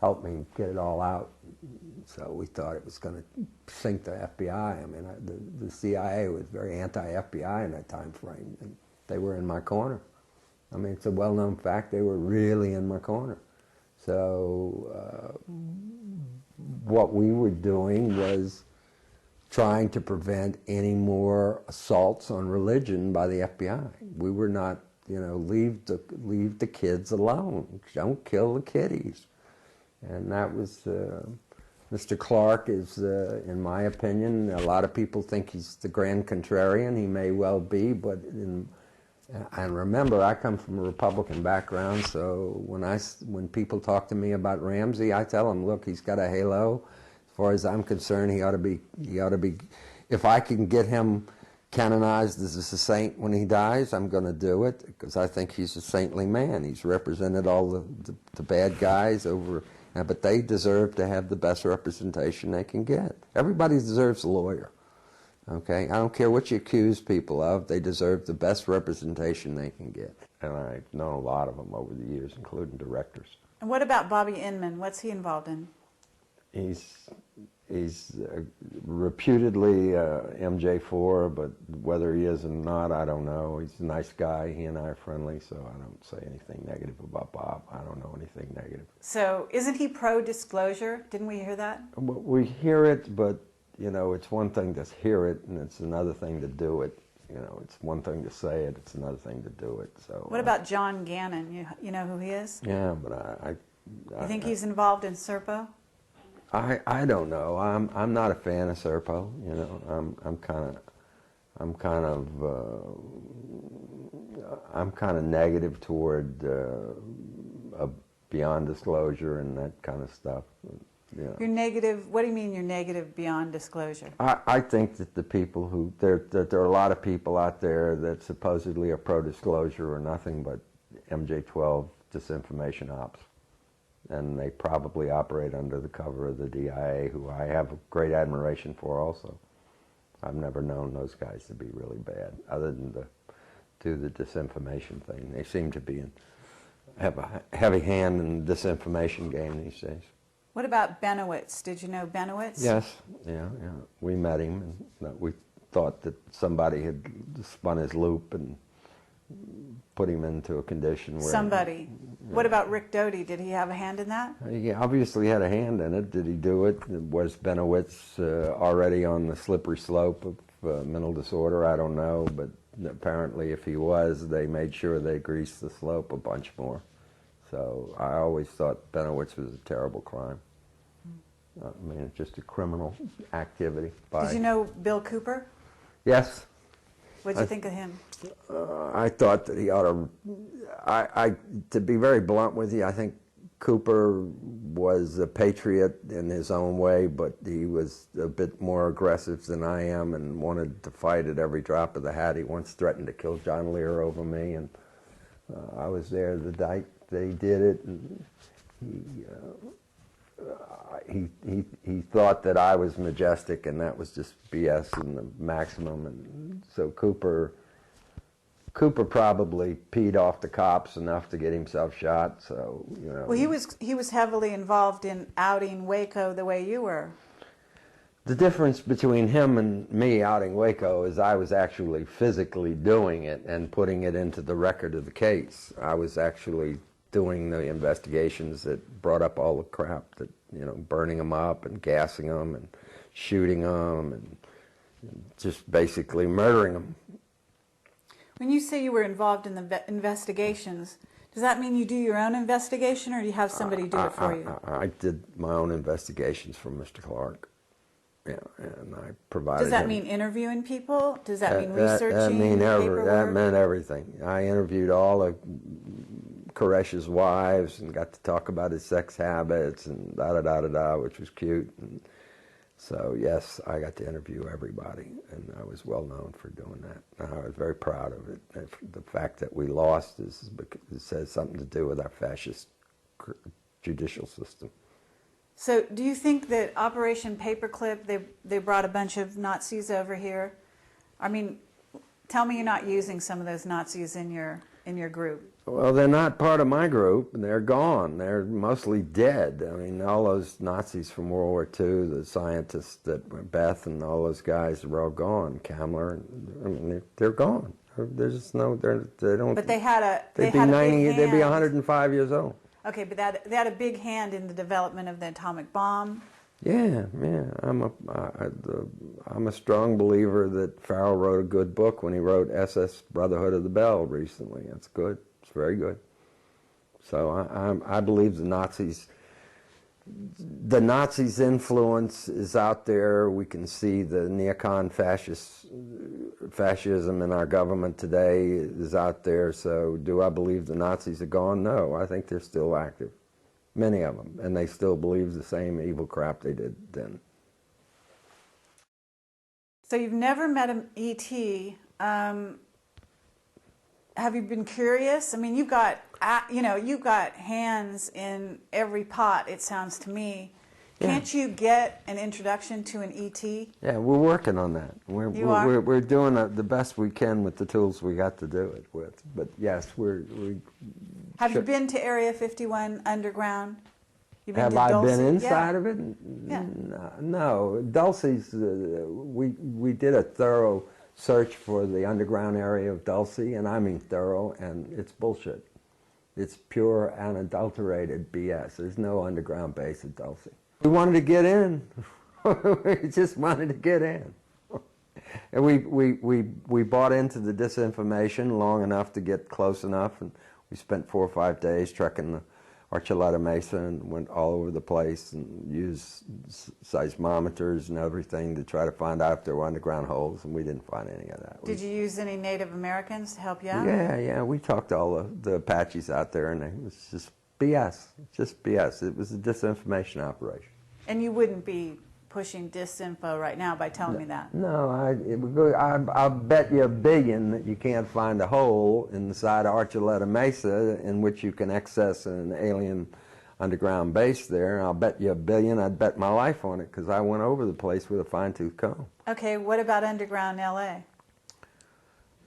helped me get it all out. So we thought it was going to sink the FBI. I mean, the CIA was very anti-FBI in that time frame, and they were in my corner. I mean, it's a well-known fact, they were really in my corner. So what we were doing was trying to prevent any more assaults on religion by the FBI. We were not, leave the kids alone. Don't kill the kiddies. And that was, Mr. Clark is, in my opinion, a lot of people think he's the grand contrarian. He may well be, but and remember, I come from a Republican background, so when people talk to me about Ramsey, I tell them, look, he's got a halo. As far as I'm concerned, he ought to be. If I can get him canonized as a saint when he dies, I'm going to do it, because I think he's a saintly man. He's represented all the bad guys over, but they deserve to have the best representation they can get. Everybody deserves a lawyer. Okay, I don't care what you accuse people of, they deserve the best representation they can get. And I've known a lot of them over the years, including directors. And what about Bobby Inman? What's he involved in? He's reputedly MJ4, but whether he is or not, I don't know. He's a nice guy. He and I are friendly, so I don't say anything negative about Bob. I don't know anything negative. So isn't he pro-disclosure? Didn't we hear that? Well, we hear it, but it's one thing to hear it, and it's another thing to do it. It's one thing to say it, it's another thing to do it. So. What about John Gannon? You know who he is? Yeah, but You think he's involved in Serpo? I don't know. I'm not a fan of Serpo. I'm kind of negative toward beyond disclosure and that kind of stuff. You're negative. What do you mean you're negative beyond disclosure? I think that the people that there are a lot of people out there that supposedly are pro-disclosure are nothing but MJ-12 disinformation ops. And they probably operate under the cover of the DIA, who I have great admiration for also. I've never known those guys to be really bad, other than to do the disinformation thing. They seem to have a heavy hand in the disinformation game these days. What about Benowitz? Did you know Benowitz? Yes, yeah. We met him, and we thought that somebody had spun his loop and put him into a condition where... Somebody. What about Rick Doty? Did he have a hand in that? He obviously had a hand in it. Did he do it? Was Benowitz already on the slippery slope of mental disorder? I don't know, but apparently if he was, they made sure they greased the slope a bunch more. So I always thought Benowitz was a terrible crime. I mean, it's just a criminal activity. Did you know Bill Cooper? Yes. What did you think of him? I thought that he ought to... to be very blunt with you, I think Cooper was a patriot in his own way, but he was a bit more aggressive than I am and wanted to fight at every drop of the hat. He once threatened to kill John Lear over me, and I was there the night that he did it, and he thought that I was majestic, and that was just BS in the maximum. And so Cooper probably peed off the cops enough to get himself shot. So Well, he was heavily involved in outing Waco the way you were. The difference between him and me outing Waco is I was actually physically doing it and putting it into the record of the case. I was actually doing the investigations that brought up all the crap, that burning them up and gassing them and shooting them and just basically murdering them. When you say you were involved in the investigations, does that mean you do your own investigation, or do you have somebody do it for you? I did my own investigations for Mr. Clark. Yeah, and I provided Does that him. mean interviewing people? Does that mean That researching paperwork? that meant everything. I interviewed all of Koresh's wives and got to talk about his sex habits and da-da-da-da-da, which was cute. And so, yes, I got to interview everybody, and I was well known for doing that. And I was very proud of it. And the fact that we lost it says something to do with our fascist judicial system. So do you think that Operation Paperclip, they brought a bunch of Nazis over here? I mean, tell me you're not using some of those Nazis in your group. Well, they're not part of my group. They're gone. They're mostly dead. I mean, all those Nazis from World War II, the scientists that were Beth and all those guys were all gone. Kamler, I mean, they're gone. There's no, they don't. But they had a They'd big be 90. hand. They'd be 105 years old. Okay, but they had a big hand in the development of the atomic bomb. Yeah. I'm a strong believer that Farrell wrote a good book when he wrote SS Brotherhood of the Bell recently. That's good. It's very good. So I believe the Nazis' influence is out there. We can see the neocon fascism in our government today is out there. So do I believe the Nazis are gone? No, I think they're still active. Many of them, and they still believe the same evil crap they did then. So you've never met an ET. Have you been curious? I mean, you've got hands in every pot, it sounds to me. Yeah. Can't you get an introduction to an ET? Yeah, we're working on that. We're doing the best we can with the tools we got to do it with. But yes, Have you been to Area 51 underground? You've been Have to I Dulce? been inside of it? Yeah. No. Dulce's, we did a thorough search for the underground area of Dulce, and I mean thorough, and it's bullshit. It's pure unadulterated BS. There's no underground base at Dulce. We wanted to get in. We just wanted to get in. And we bought into the disinformation long enough to get close enough, and we spent 4 or 5 days trekking the Archuleta Mesa and went all over the place and used seismometers and everything to try to find out if there were underground holes, and we didn't find any of that. Did you use any Native Americans to help you out? Yeah, we talked to all the Apaches out there, and it was just BS, just BS. It was a disinformation operation. And you wouldn't be pushing disinfo right now by telling me that. No, I'll bet you $1 billion that you can't find a hole in the side of Archuleta Mesa in which you can access an alien underground base there. I'll bet you $1 billion. I'd bet my life on it because I went over the place with a fine-tooth comb. Okay, what about underground LA?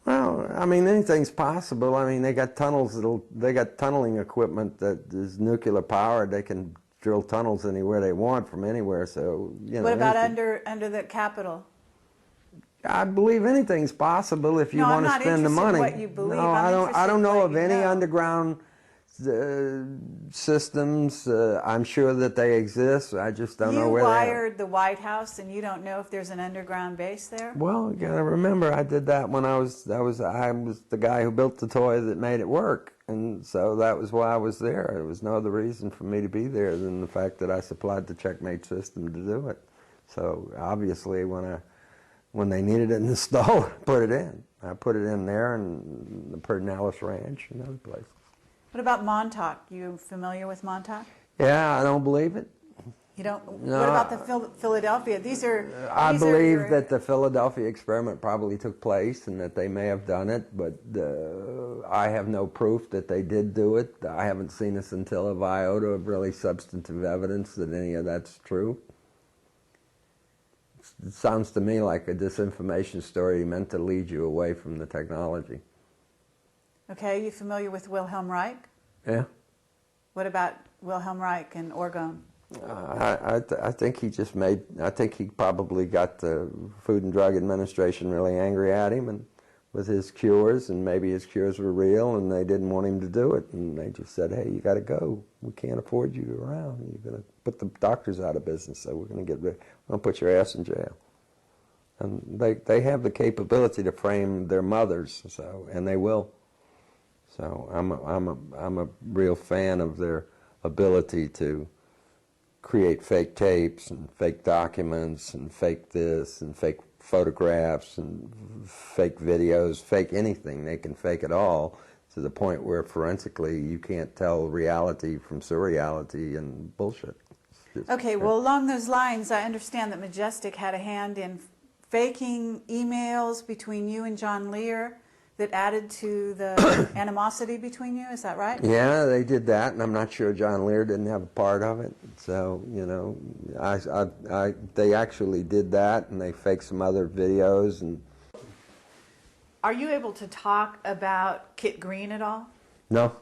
Well, I mean, anything's possible. I mean, they got tunnels. They got tunneling equipment that is nuclear powered. They can drill tunnels anywhere they want from anywhere. So you know. What about under the Capitol? I believe anything's possible if you No, I'm want to not spend the interested in money. what you believe. No, I'm I interested don't in know what of you any know. underground systems. I'm sure that they exist. I just don't know where You they are. wired the White House, and you don't know if there's an underground base there? Well, you gotta remember, I did that when I was the guy who built the toy that made it work, and so that was why I was there. There was no other reason for me to be there than the fact that I supplied the checkmate system to do it. So obviously, when they needed it installed, I put it in. I put it in there and the Pedernales Ranch and other places. What about Montauk? You familiar with Montauk? Yeah, I don't believe it. You don't? No, What about the Philadelphia? I these believe are, that the Philadelphia experiment probably took place and that they may have done it, but I have no proof that they did do it. I haven't seen a scintilla of iota of really substantive evidence that any of that's true. It sounds to me like a disinformation story meant to lead you away from the technology. Okay, you familiar with Wilhelm Reich? Yeah. What about Wilhelm Reich and Orgone? I think I think he probably got the Food and Drug Administration really angry at him and with his cures, and maybe his cures were real and they didn't want him to do it, and they just said, hey, you got to go. We can't afford you around. You're going to put the doctors out of business, so we're going to put your ass in jail. And they have the capability to frame their mothers, so, and they will. So I'm a real fan of their ability to create fake tapes and fake documents and fake this and fake photographs and fake videos, fake anything. They can fake it all to the point where forensically you can't tell reality from surreality and bullshit. Okay, well, along those lines, I understand that Majestic had a hand in faking emails between you and John Lear that added to the animosity between you. Is that right? Yeah, they did that, and I'm not sure John Lear didn't have a part of it. So, you know, they actually did that, and they faked some other videos. And Are you able to talk about Kit Green at all? no,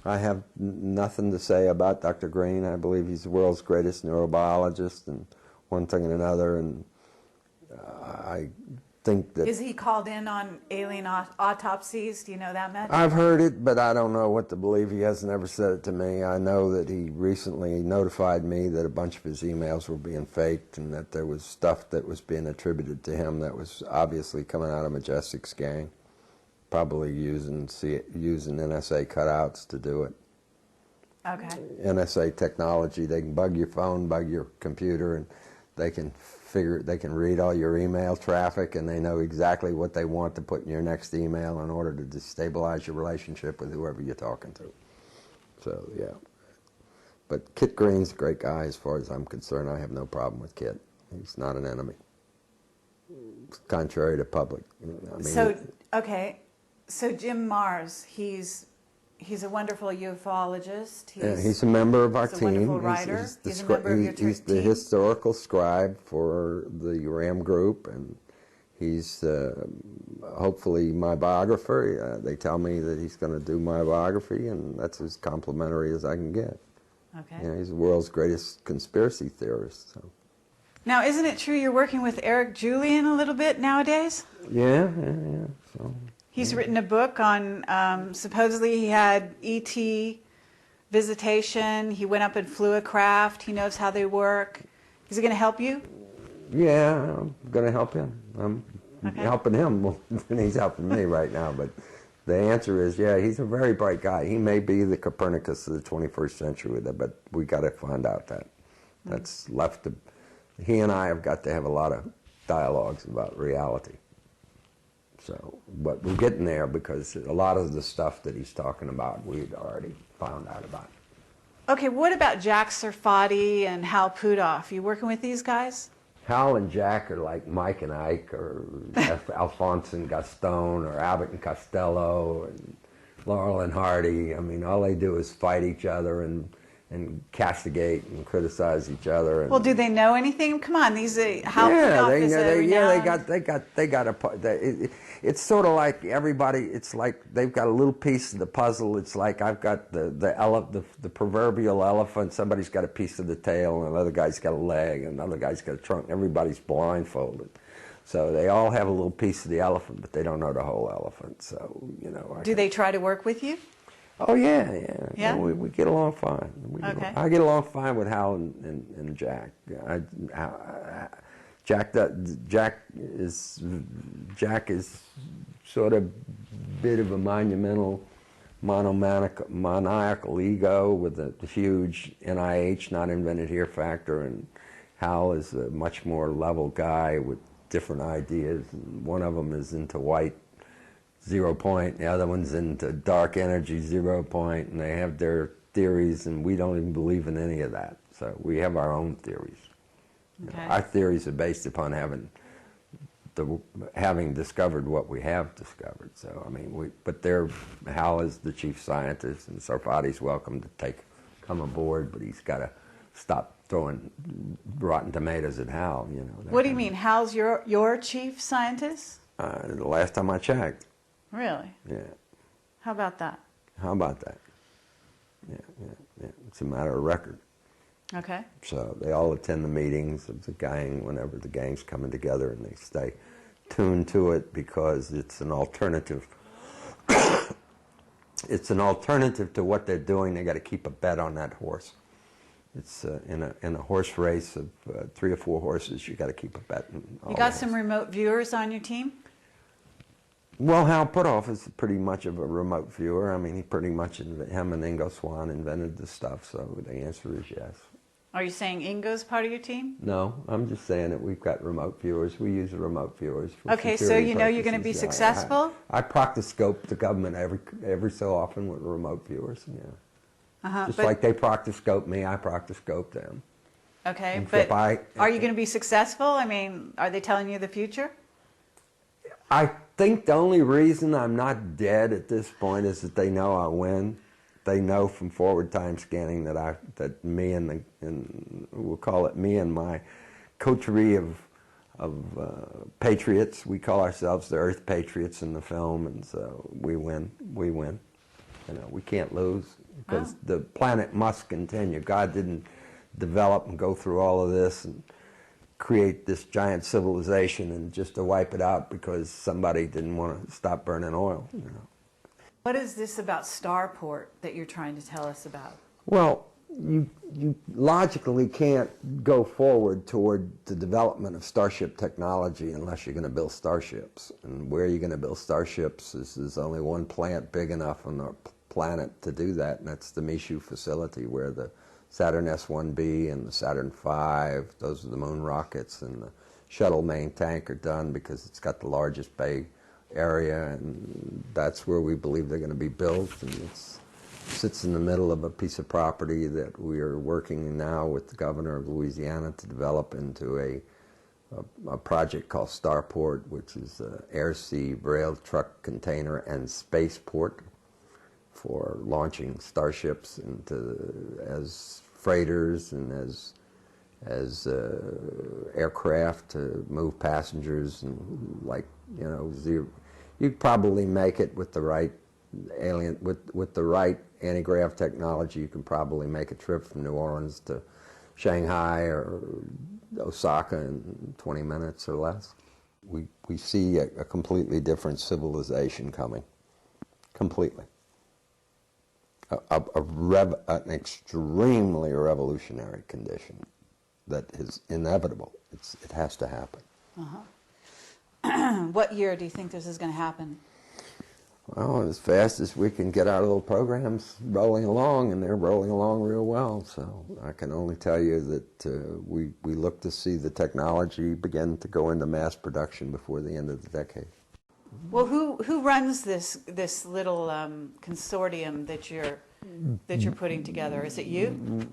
I have nothing to say about Dr. Green. I believe he's the world's greatest neurobiologist, and one thing and another, and I think that... Is he called in on alien autopsies? Do you know that much? I've heard it, but I don't know what to believe. He has never said it to me. I know that he recently notified me that a bunch of his emails were being faked and that there was stuff that was being attributed to him that was obviously coming out of Majestic's gang, probably using NSA cutouts to do it. Okay. NSA technology, they can bug your phone, bug your computer, and they can read all your email traffic, and they know exactly what they want to put in your next email in order to destabilize your relationship with whoever you're talking to. So, yeah. But Kit Green's a great guy as far as I'm concerned. I have no problem with Kit. He's not an enemy. Contrary to public. I mean, So Jim Mars, he's a wonderful ufologist. He's a member of our he's a team. wonderful writer. He's a member of your He's the team. historical scribe for the RAM group, and he's hopefully my biographer. They tell me that he's going to do my biography, and that's as complimentary as I can get. Okay. You know, he's the world's greatest conspiracy theorist. So. Now, isn't it true you're working with Eric Julian a little bit nowadays? Yeah. So. He's written a book on, supposedly he had ET visitation, he went up and flew a craft, he knows how they work. Is he going to help you? Yeah, I'm going to help him. I'm Okay. helping him more than he's helping me right now. But the answer is, yeah, he's a very bright guy. He may be the Copernicus of the 21st century, but we got to find out that. That's left to... He and I have got to have a lot of dialogues about reality. So, but we're getting there because a lot of the stuff that he's talking about, we'd already found out about. Okay, what about Jack Serfati and Hal Puthoff? You working with these guys? Hal and Jack are like Mike and Ike, or Alphonse and Gaston, or Abbott and Costello, and Laurel and Hardy. I mean, all they do is fight each other and castigate and criticize each other. And, Well, do they know anything? Come on, these Hal Puthoff is a renowned... they got it's sort of like everybody. It's like they've got a little piece of the puzzle. It's like I've got the proverbial elephant. Somebody's got a piece of the tail, and another guy's got a leg, and another guy's got a trunk. Everybody's blindfolded, so they all have a little piece of the elephant, but they don't know the whole elephant. So you know. Do they try to work with you? Oh yeah. Yeah? We get along fine. Okay. I get along fine with Hal and Jack. Jack is sort of a bit of a maniacal ego with a huge NIH, not invented here factor, and Hal is a much more level guy with different ideas. And one of them is into white 0 point, the other one's into dark energy 0 point, and they have their theories, and we don't even believe in any of that. So we have our own theories. Okay. Our theories are based upon having discovered what we have discovered. So I mean, Hal is the chief scientist, and Serfati's welcome to come aboard, but he's got to stop throwing rotten tomatoes at Hal. You know. What do you mean? Hal's your chief scientist? The last time I checked. Really? Yeah. How about that? How about that? Yeah. It's a matter of record. Okay. So they all attend the meetings of the gang whenever the gang's coming together, and they stay tuned to it because it's an alternative. It's an alternative to what they're doing. They got to keep a bet on that horse. It's in a horse race of 3 or 4 horses. You got to keep a bet. You got some remote viewers on your team? Well, Hal Puthoff is pretty much of a remote viewer. I mean, him and Ingo Swann invented the stuff, so the answer is yes. Are you saying Ingo's part of your team? No, I'm just saying that we've got remote viewers. We use the remote viewers for Okay, so security you know you're going to be purposes. successful? I proctoscope the government every so often with remote viewers. Yeah. Just but- like they proctoscope me, I proctoscope them. Okay, And but if I- are you going to be successful? I mean, are they telling you the future? I think the only reason I'm not dead at this point is that they know I win. They know from forward time scanning that me and we'll call it me and my coterie of patriots. We call ourselves the Earth Patriots in the film, and so we win. We win. We can't lose because the planet must continue. God didn't develop and go through all of this and create this giant civilization and just to wipe it out because somebody didn't want to stop burning oil. What is this about Starport that you're trying to tell us about? Well, you logically can't go forward toward the development of starship technology unless you're going to build starships. And where you're going to build starships is only one plant big enough on the planet to do that, and that's the Michoud facility where the Saturn S-1B and the Saturn V, those are the moon rockets, and the shuttle main tank are done because it's got the largest bay area, and that's where we believe they're going to be built. And it sits in the middle of a piece of property that we are working now with the governor of Louisiana to develop into a project called Starport, which is an air-sea rail truck container and spaceport for launching starships as freighters and as aircraft to move passengers, and you'd probably make it with the right with the right anti-grav technology. You can probably make a trip from New Orleans to Shanghai or Osaka in 20 minutes or less. We see a completely different civilization coming, completely. An extremely revolutionary condition that is inevitable. It has to happen. What year do you think this is going to happen? Well, as fast as we can get our little programs rolling along, and they're rolling along real well. So I can only tell you that we look to see the technology begin to go into mass production before the end of the decade. Well, who runs this little consortium that you're putting together? Is it you?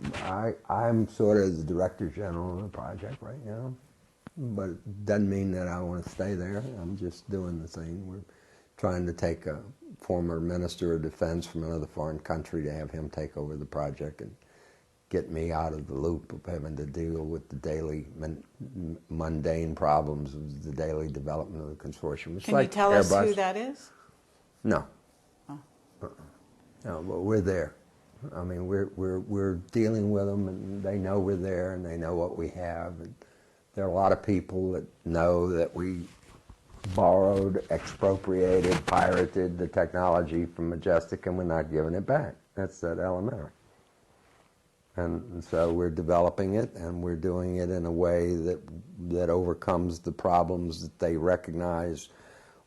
I'm sort of the director general of the project right now, but it doesn't mean that I want to stay there. I'm just doing the thing. We're trying to take a former minister of defense from another foreign country to have him take over the project and get me out of the loop of having to deal with the daily mundane problems of the daily development of the consortium. It's Can like you tell us Airbus. who that is? No. Oh. No, but we're there. I mean, we're dealing with them, and they know we're there, and they know what we have. And there are a lot of people that know that we borrowed, expropriated, pirated the technology from Majestic, and we're not giving it back. That's that elementary. And so we're developing it, and we're doing it in a way that overcomes the problems that they recognize.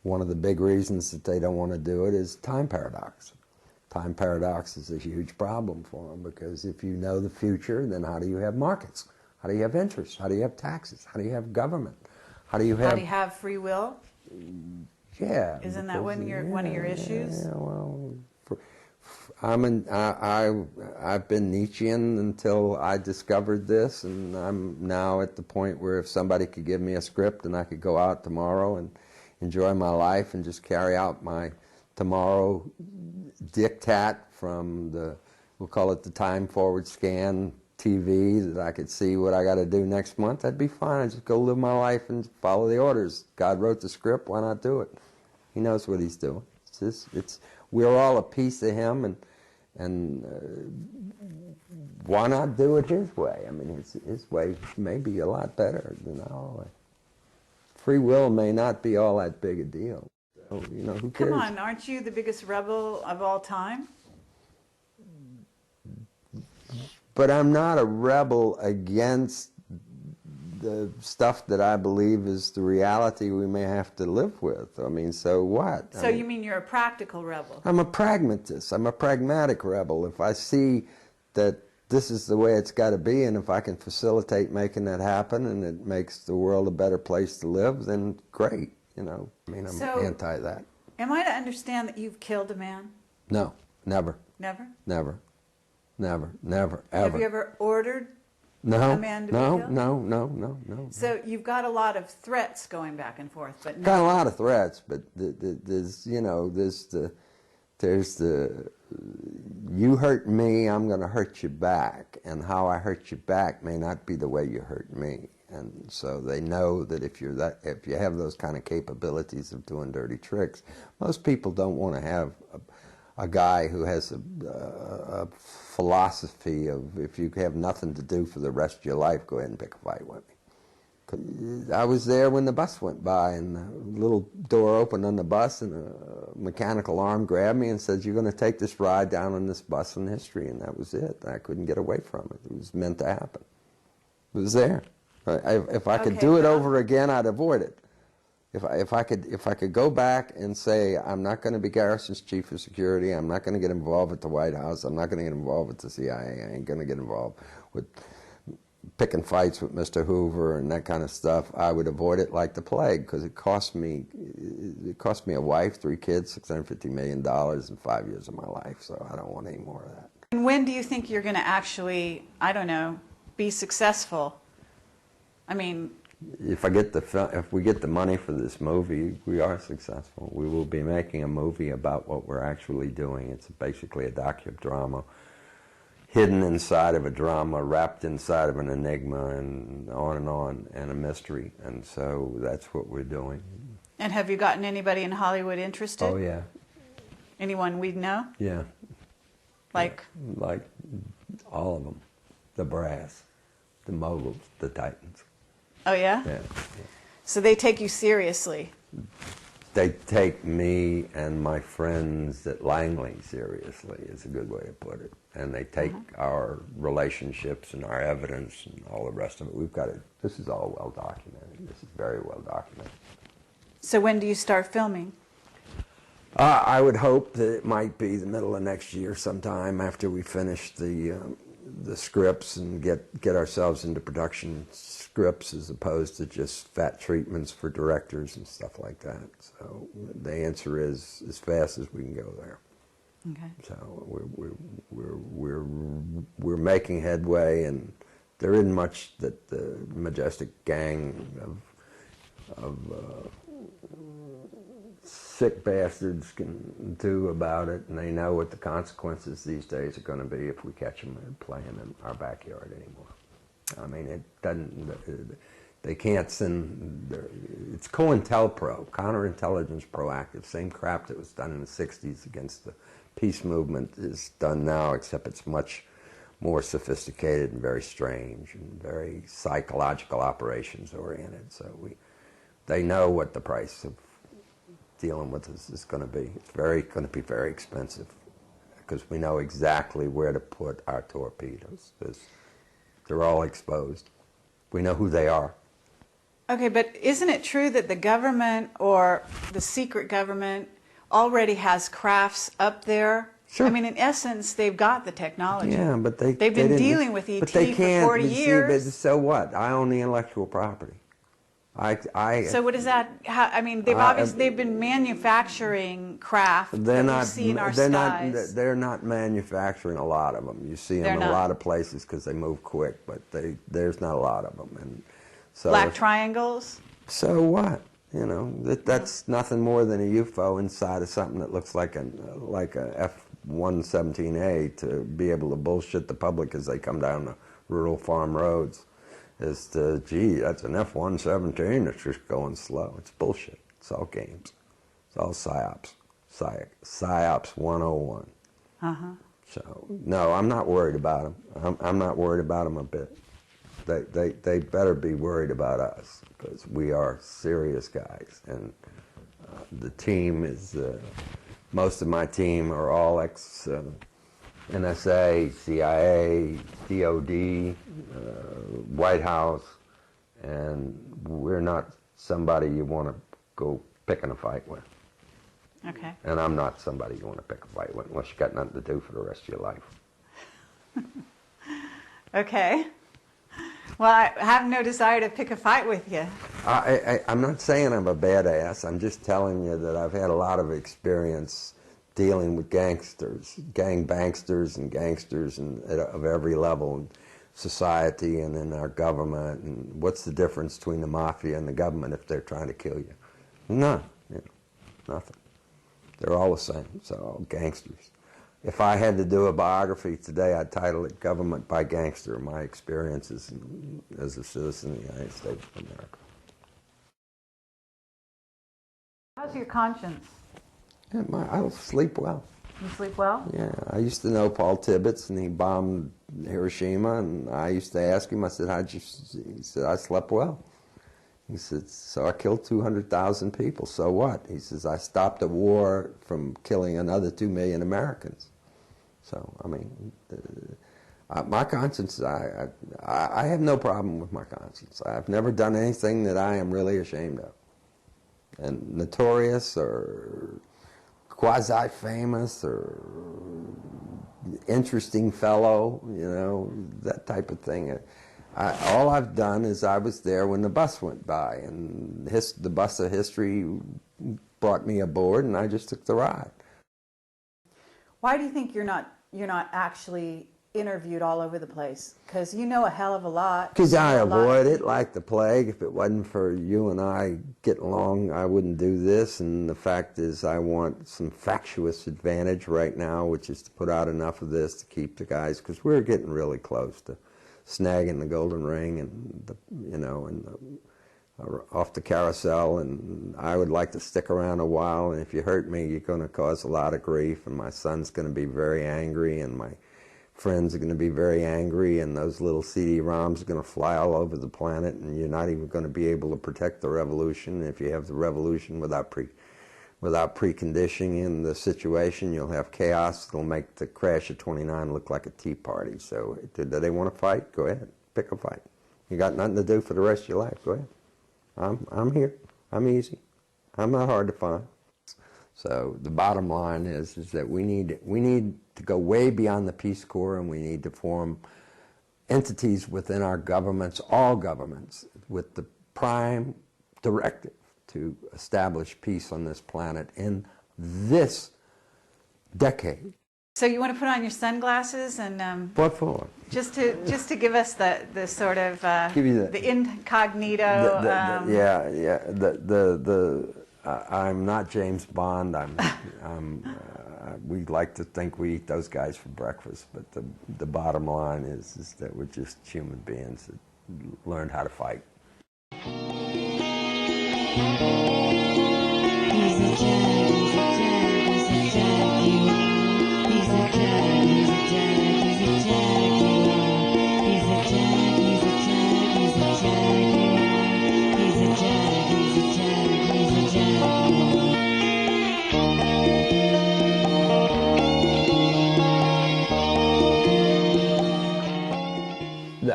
One of the big reasons that they don't want to do it is time paradox. Time paradox is a huge problem for them, because if you know the future, then how do you have markets? How do you have interest? How do you have taxes? How do you have government? How do you have free will? Yeah. Isn't that one of your issues? Yeah, well, I've been Nietzschean until I discovered this, and I'm now at the point where if somebody could give me a script and I could go out tomorrow and enjoy my life and just carry out my tomorrow diktat from we'll call it the time forward scan TV, that I could see what I got to do next month, I'd be fine. I'd just go live my life and follow the orders. God wrote the script, why not do it? He knows what he's doing. We're all a piece of him, and why not do it his way? I mean, his way may be a lot better than our way. Free will may not be all that big a deal. So, who cares? Come on, aren't you the biggest rebel of all time? But I'm not a rebel against the stuff that I believe is the reality we may have to live with. I mean, so what? So you mean you're a practical rebel? I'm a pragmatist. I'm a pragmatic rebel. If I see that this is the way it's got to be, and if I can facilitate making that happen and it makes the world a better place to live, then great, you know. I mean, I'm So- anti that. Am I to understand that you've killed a man? No, never, Never? never, never, never, ever. Have you ever ordered? No, a man to be no, killed? no. So you've got a lot of threats going back and forth, but Got a no. lot of threats, but there's, you know, there's the, you hurt me, I'm going to hurt you back, and how I hurt you back may not be the way you hurt me. And so they know that if you have those kind of capabilities of doing dirty tricks, most people don't want to have a guy who has a philosophy of, if you have nothing to do for the rest of your life, go ahead and pick a fight with me. I was there when the bus went by, and the little door opened on the bus, and a mechanical arm grabbed me and said, "You're going to take this ride down on this bus in history," and that was it. I couldn't get away from it. It was meant to happen. It was there. If I could Okay, do it well- over again, I'd avoid it. If I could go back and say, I'm not going to be Garrison's chief of security, I'm not going to get involved with the White House, I'm not going to get involved with the CIA, I ain't going to get involved with picking fights with Mr. Hoover and that kind of stuff, I would avoid it like the plague, because it cost me a wife, 3 kids, $650 million in 5 years of my life, so I don't want any more of that. And when do you think you're going to actually, I don't know, be successful? I mean, If we get the money for this movie, we are successful. We will be making a movie about what we're actually doing. It's basically a docudrama, hidden inside of a drama, wrapped inside of an enigma, and on, and a mystery. And so that's what we're doing. and have you gotten anybody in Hollywood interested? Oh yeah, Anyone we'd know? yeah, Like, like all of them, the brass, the moguls, the titans. oh yeah? Yeah. So they take you seriously. They take me and my friends at Langley seriously, is a good way to put it. And they take our relationships and our evidence and all the rest of it. We've got it. This is all well documented. This is very well documented. So when do you start filming? I would hope that it might be the middle of next year sometime after we finish the scripts and get ourselves into production scripts as opposed to just fat treatments for directors and stuff like that. So the answer is as fast as we can go there. Okay. So we're making headway, and there isn't much that the Majestic gang of sick bastards can do about it, and they know what the consequences these days are going to be if we catch them playing in our backyard anymore. I mean, it doesn't. They can't send. It's COINTELPRO, counterintelligence proactive, same crap that was done in the '60s against the peace movement is done now, except it's much more sophisticated and very strange and very psychological operations oriented. So they know what the price of dealing with this is going to be. It's going to be very expensive because we know exactly where to put our torpedoes. They're all exposed. We know who they are. Okay, but isn't it true that the government or the secret government already has crafts up there? Sure. I mean, in essence, they've got the technology. Yeah, but they've been didn't- dealing with ET but they for can't, 40 you see, years. but so what? I own the intellectual property. So what is that? I mean, they've been manufacturing craft They're that not. we see in our They're skies. They're not manufacturing a lot of them. You see them They're in not. a lot of places because they move quick, but there's not a lot of them. And so Black triangles. So what? You know, that's nothing more than a UFO inside of something that looks like a F-117A to be able to bullshit the public as they come down the rural farm roads. As to, gee, that's an F-117 that's just going slow. It's bullshit. It's all games. It's all psyops. Psyops 101. Uh-huh. So, no, I'm not worried about them. I'm not worried about them a bit. They better be worried about us because we are serious guys. And the team is, most of my team are all NSA, CIA, DOD, White House, and we're not somebody you want to go picking a fight with. Okay. And I'm not somebody you want to pick a fight with unless you got nothing to do for the rest of your life. Okay. Well, I have no desire to pick a fight with you. I'm not saying I'm a badass. I'm just telling you that I've had a lot of experience dealing with gangsters, gangbangsters and gangsters of every level in society and in our government. And what's the difference between the mafia and the government if they're trying to kill you? None. Nothing. They're all the same. So all gangsters. If I had to do a biography today, I'd title it "Government by Gangster: My Experiences as a Citizen of the United States of America." How's your conscience? Yeah, I sleep well. You sleep well? Yeah, I used to know Paul Tibbets, and he bombed Hiroshima, and I used to ask him, I said, how'd you, he said, I slept well. He said, so I killed 200,000 people, so what? He says, I stopped a war from killing another 2 million Americans. So, I mean, my conscience, I have no problem with my conscience. I've never done anything that I am really ashamed of. And notorious or quasi-famous or interesting fellow, you know, that type of thing. All I've done is I was there when the bus went by, and the bus of history brought me aboard, and I just took the ride. Why do you think you're not actually interviewed all over the place? Because you know a hell of a lot. Because I avoid it like the plague. If it wasn't for you and I getting along, I wouldn't do this. And the fact is, I want some factious advantage right now, which is to put out enough of this to keep the guys, because we're getting really close to snagging the golden ring and off the carousel. And I would like to stick around a while. And if you hurt me, you're going to cause a lot of grief, and my son's going to be very angry, and my friends are going to be very angry, and those little CD-ROMs are going to fly all over the planet, and you're not even going to be able to protect the revolution. If you have the revolution without preconditioning in the situation, you'll have chaos. It'll make the crash of 29 look like a tea party. So do they want to fight? Go ahead. Pick a fight. You got nothing to do for the rest of your life. Go ahead. I'm here. I'm easy. I'm not hard to find. So the bottom line is that we need to go way beyond the Peace Corps, and we need to form entities within our governments, all governments, with the prime directive to establish peace on this planet in this decade. So you want to put on your sunglasses and What for? just to give us the sort of Give you the incognito. I'm not James Bond. We like to think we eat those guys for breakfast, but the bottom line is that we're just human beings that learned how to fight.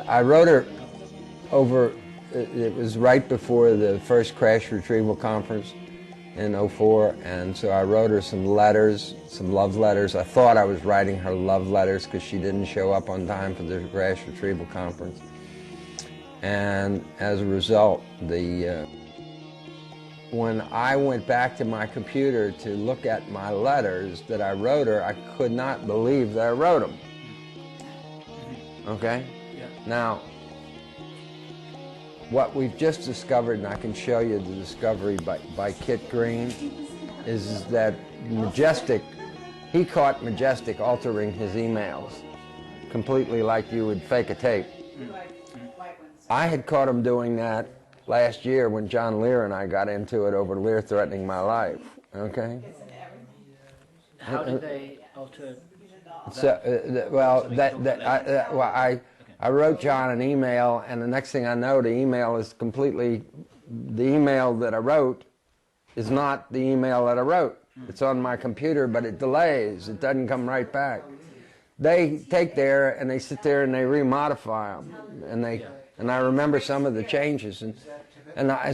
I wrote her over, it was right before the first crash retrieval conference in '04, and so I wrote her some letters, some love letters. I thought I was writing her love letters because she didn't show up on time for the crash retrieval conference. And as a result, when I went back to my computer to look at my letters that I wrote her, I could not believe that I wrote them. Okay? Now, what we've just discovered, and I can show you the discovery by Kit Green, is that he caught Majestic altering his emails, completely like you would fake a tape. I had caught him doing that last year when John Lear and I got into it over Lear threatening my life, okay? How did they alter? So, I wrote John an email, and the next thing I know, the email that I wrote is not the email that I wrote. It's on my computer, but it delays. It doesn't come right back. They take there, and they sit there, and they remodify them. And I remember some of the changes.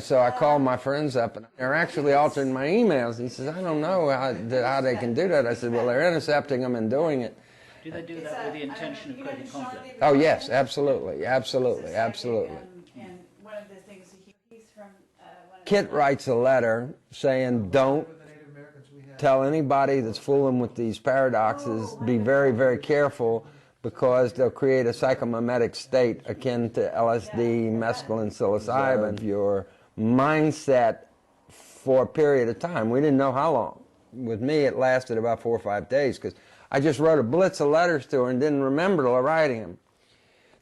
So I called my friends up, and they're actually altering my emails. He says, I don't know how they can do that. I said, well, they're intercepting them and doing it. Do they do that with the intention of creating conflict? Oh, yes, absolutely, absolutely, absolutely. And one of the things, he's from... Kit writes a letter saying, don't tell anybody that's fooling with these paradoxes, be very, very careful, because they'll create a psychomimetic state akin to LSD, mescaline, psilocybin. Your mindset for a period of time. We didn't know how long. With me, it lasted about 4 or 5 days, because I just wrote a blitz of letters to her and didn't remember writing them.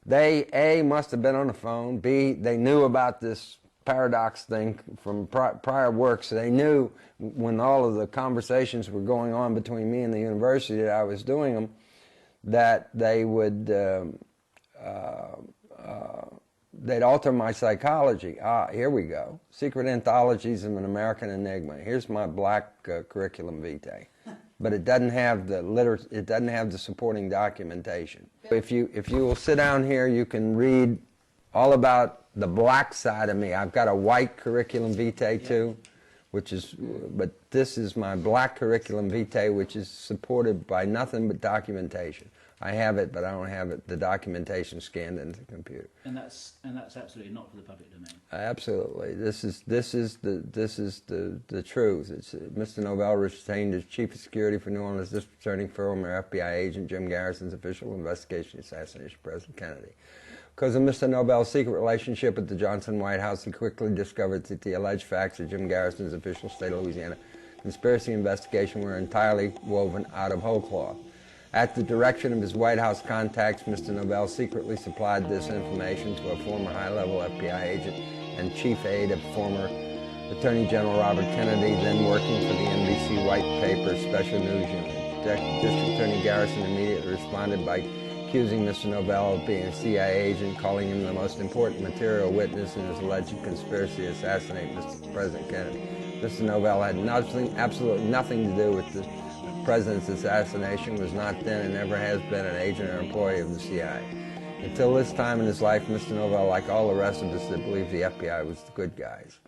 They, A, must have been on the phone. B, they knew about this paradox thing from prior work, so they knew when all of the conversations were going on between me and the university that I was doing them, that they would they'd alter my psychology. Here we go. Secret Anthologies of an American Enigma. Here's my black curriculum vitae, but it doesn't have it doesn't have the supporting documentation. If you will sit down here, you can read all about the black side of me. I've got a white curriculum vitae too, but this is my black curriculum vitae, which is supported by nothing but documentation. I have it, but I don't have the documentation scanned into the computer. And that's absolutely not for the public domain. Absolutely, this is the truth. It's Mr. Noval retained as chief of security for New Orleans District Attorney former FBI agent Jim Garrison's official investigation of the assassination of President Kennedy. Because of Mr. Noval's secret relationship at the Johnson White House, he quickly discovered that the alleged facts of Jim Garrison's official state of Louisiana conspiracy investigation were entirely woven out of whole cloth. At the direction of his White House contacts, Mr. Noval secretly supplied this information to a former high-level FBI agent and chief aide of former Attorney General Robert Kennedy, then working for the NBC White Paper Special News Unit. District Attorney Garrison immediately responded by accusing Mr. Noval of being a CIA agent, calling him the most important material witness in his alleged conspiracy to assassinate Mr. President Kennedy. Mr. Noval had absolutely nothing to do with the President's assassination, was not then and never has been an agent or employee of the CIA. Until this time in his life, Mr. Noval, like all the rest of us that believed the FBI was the good guys.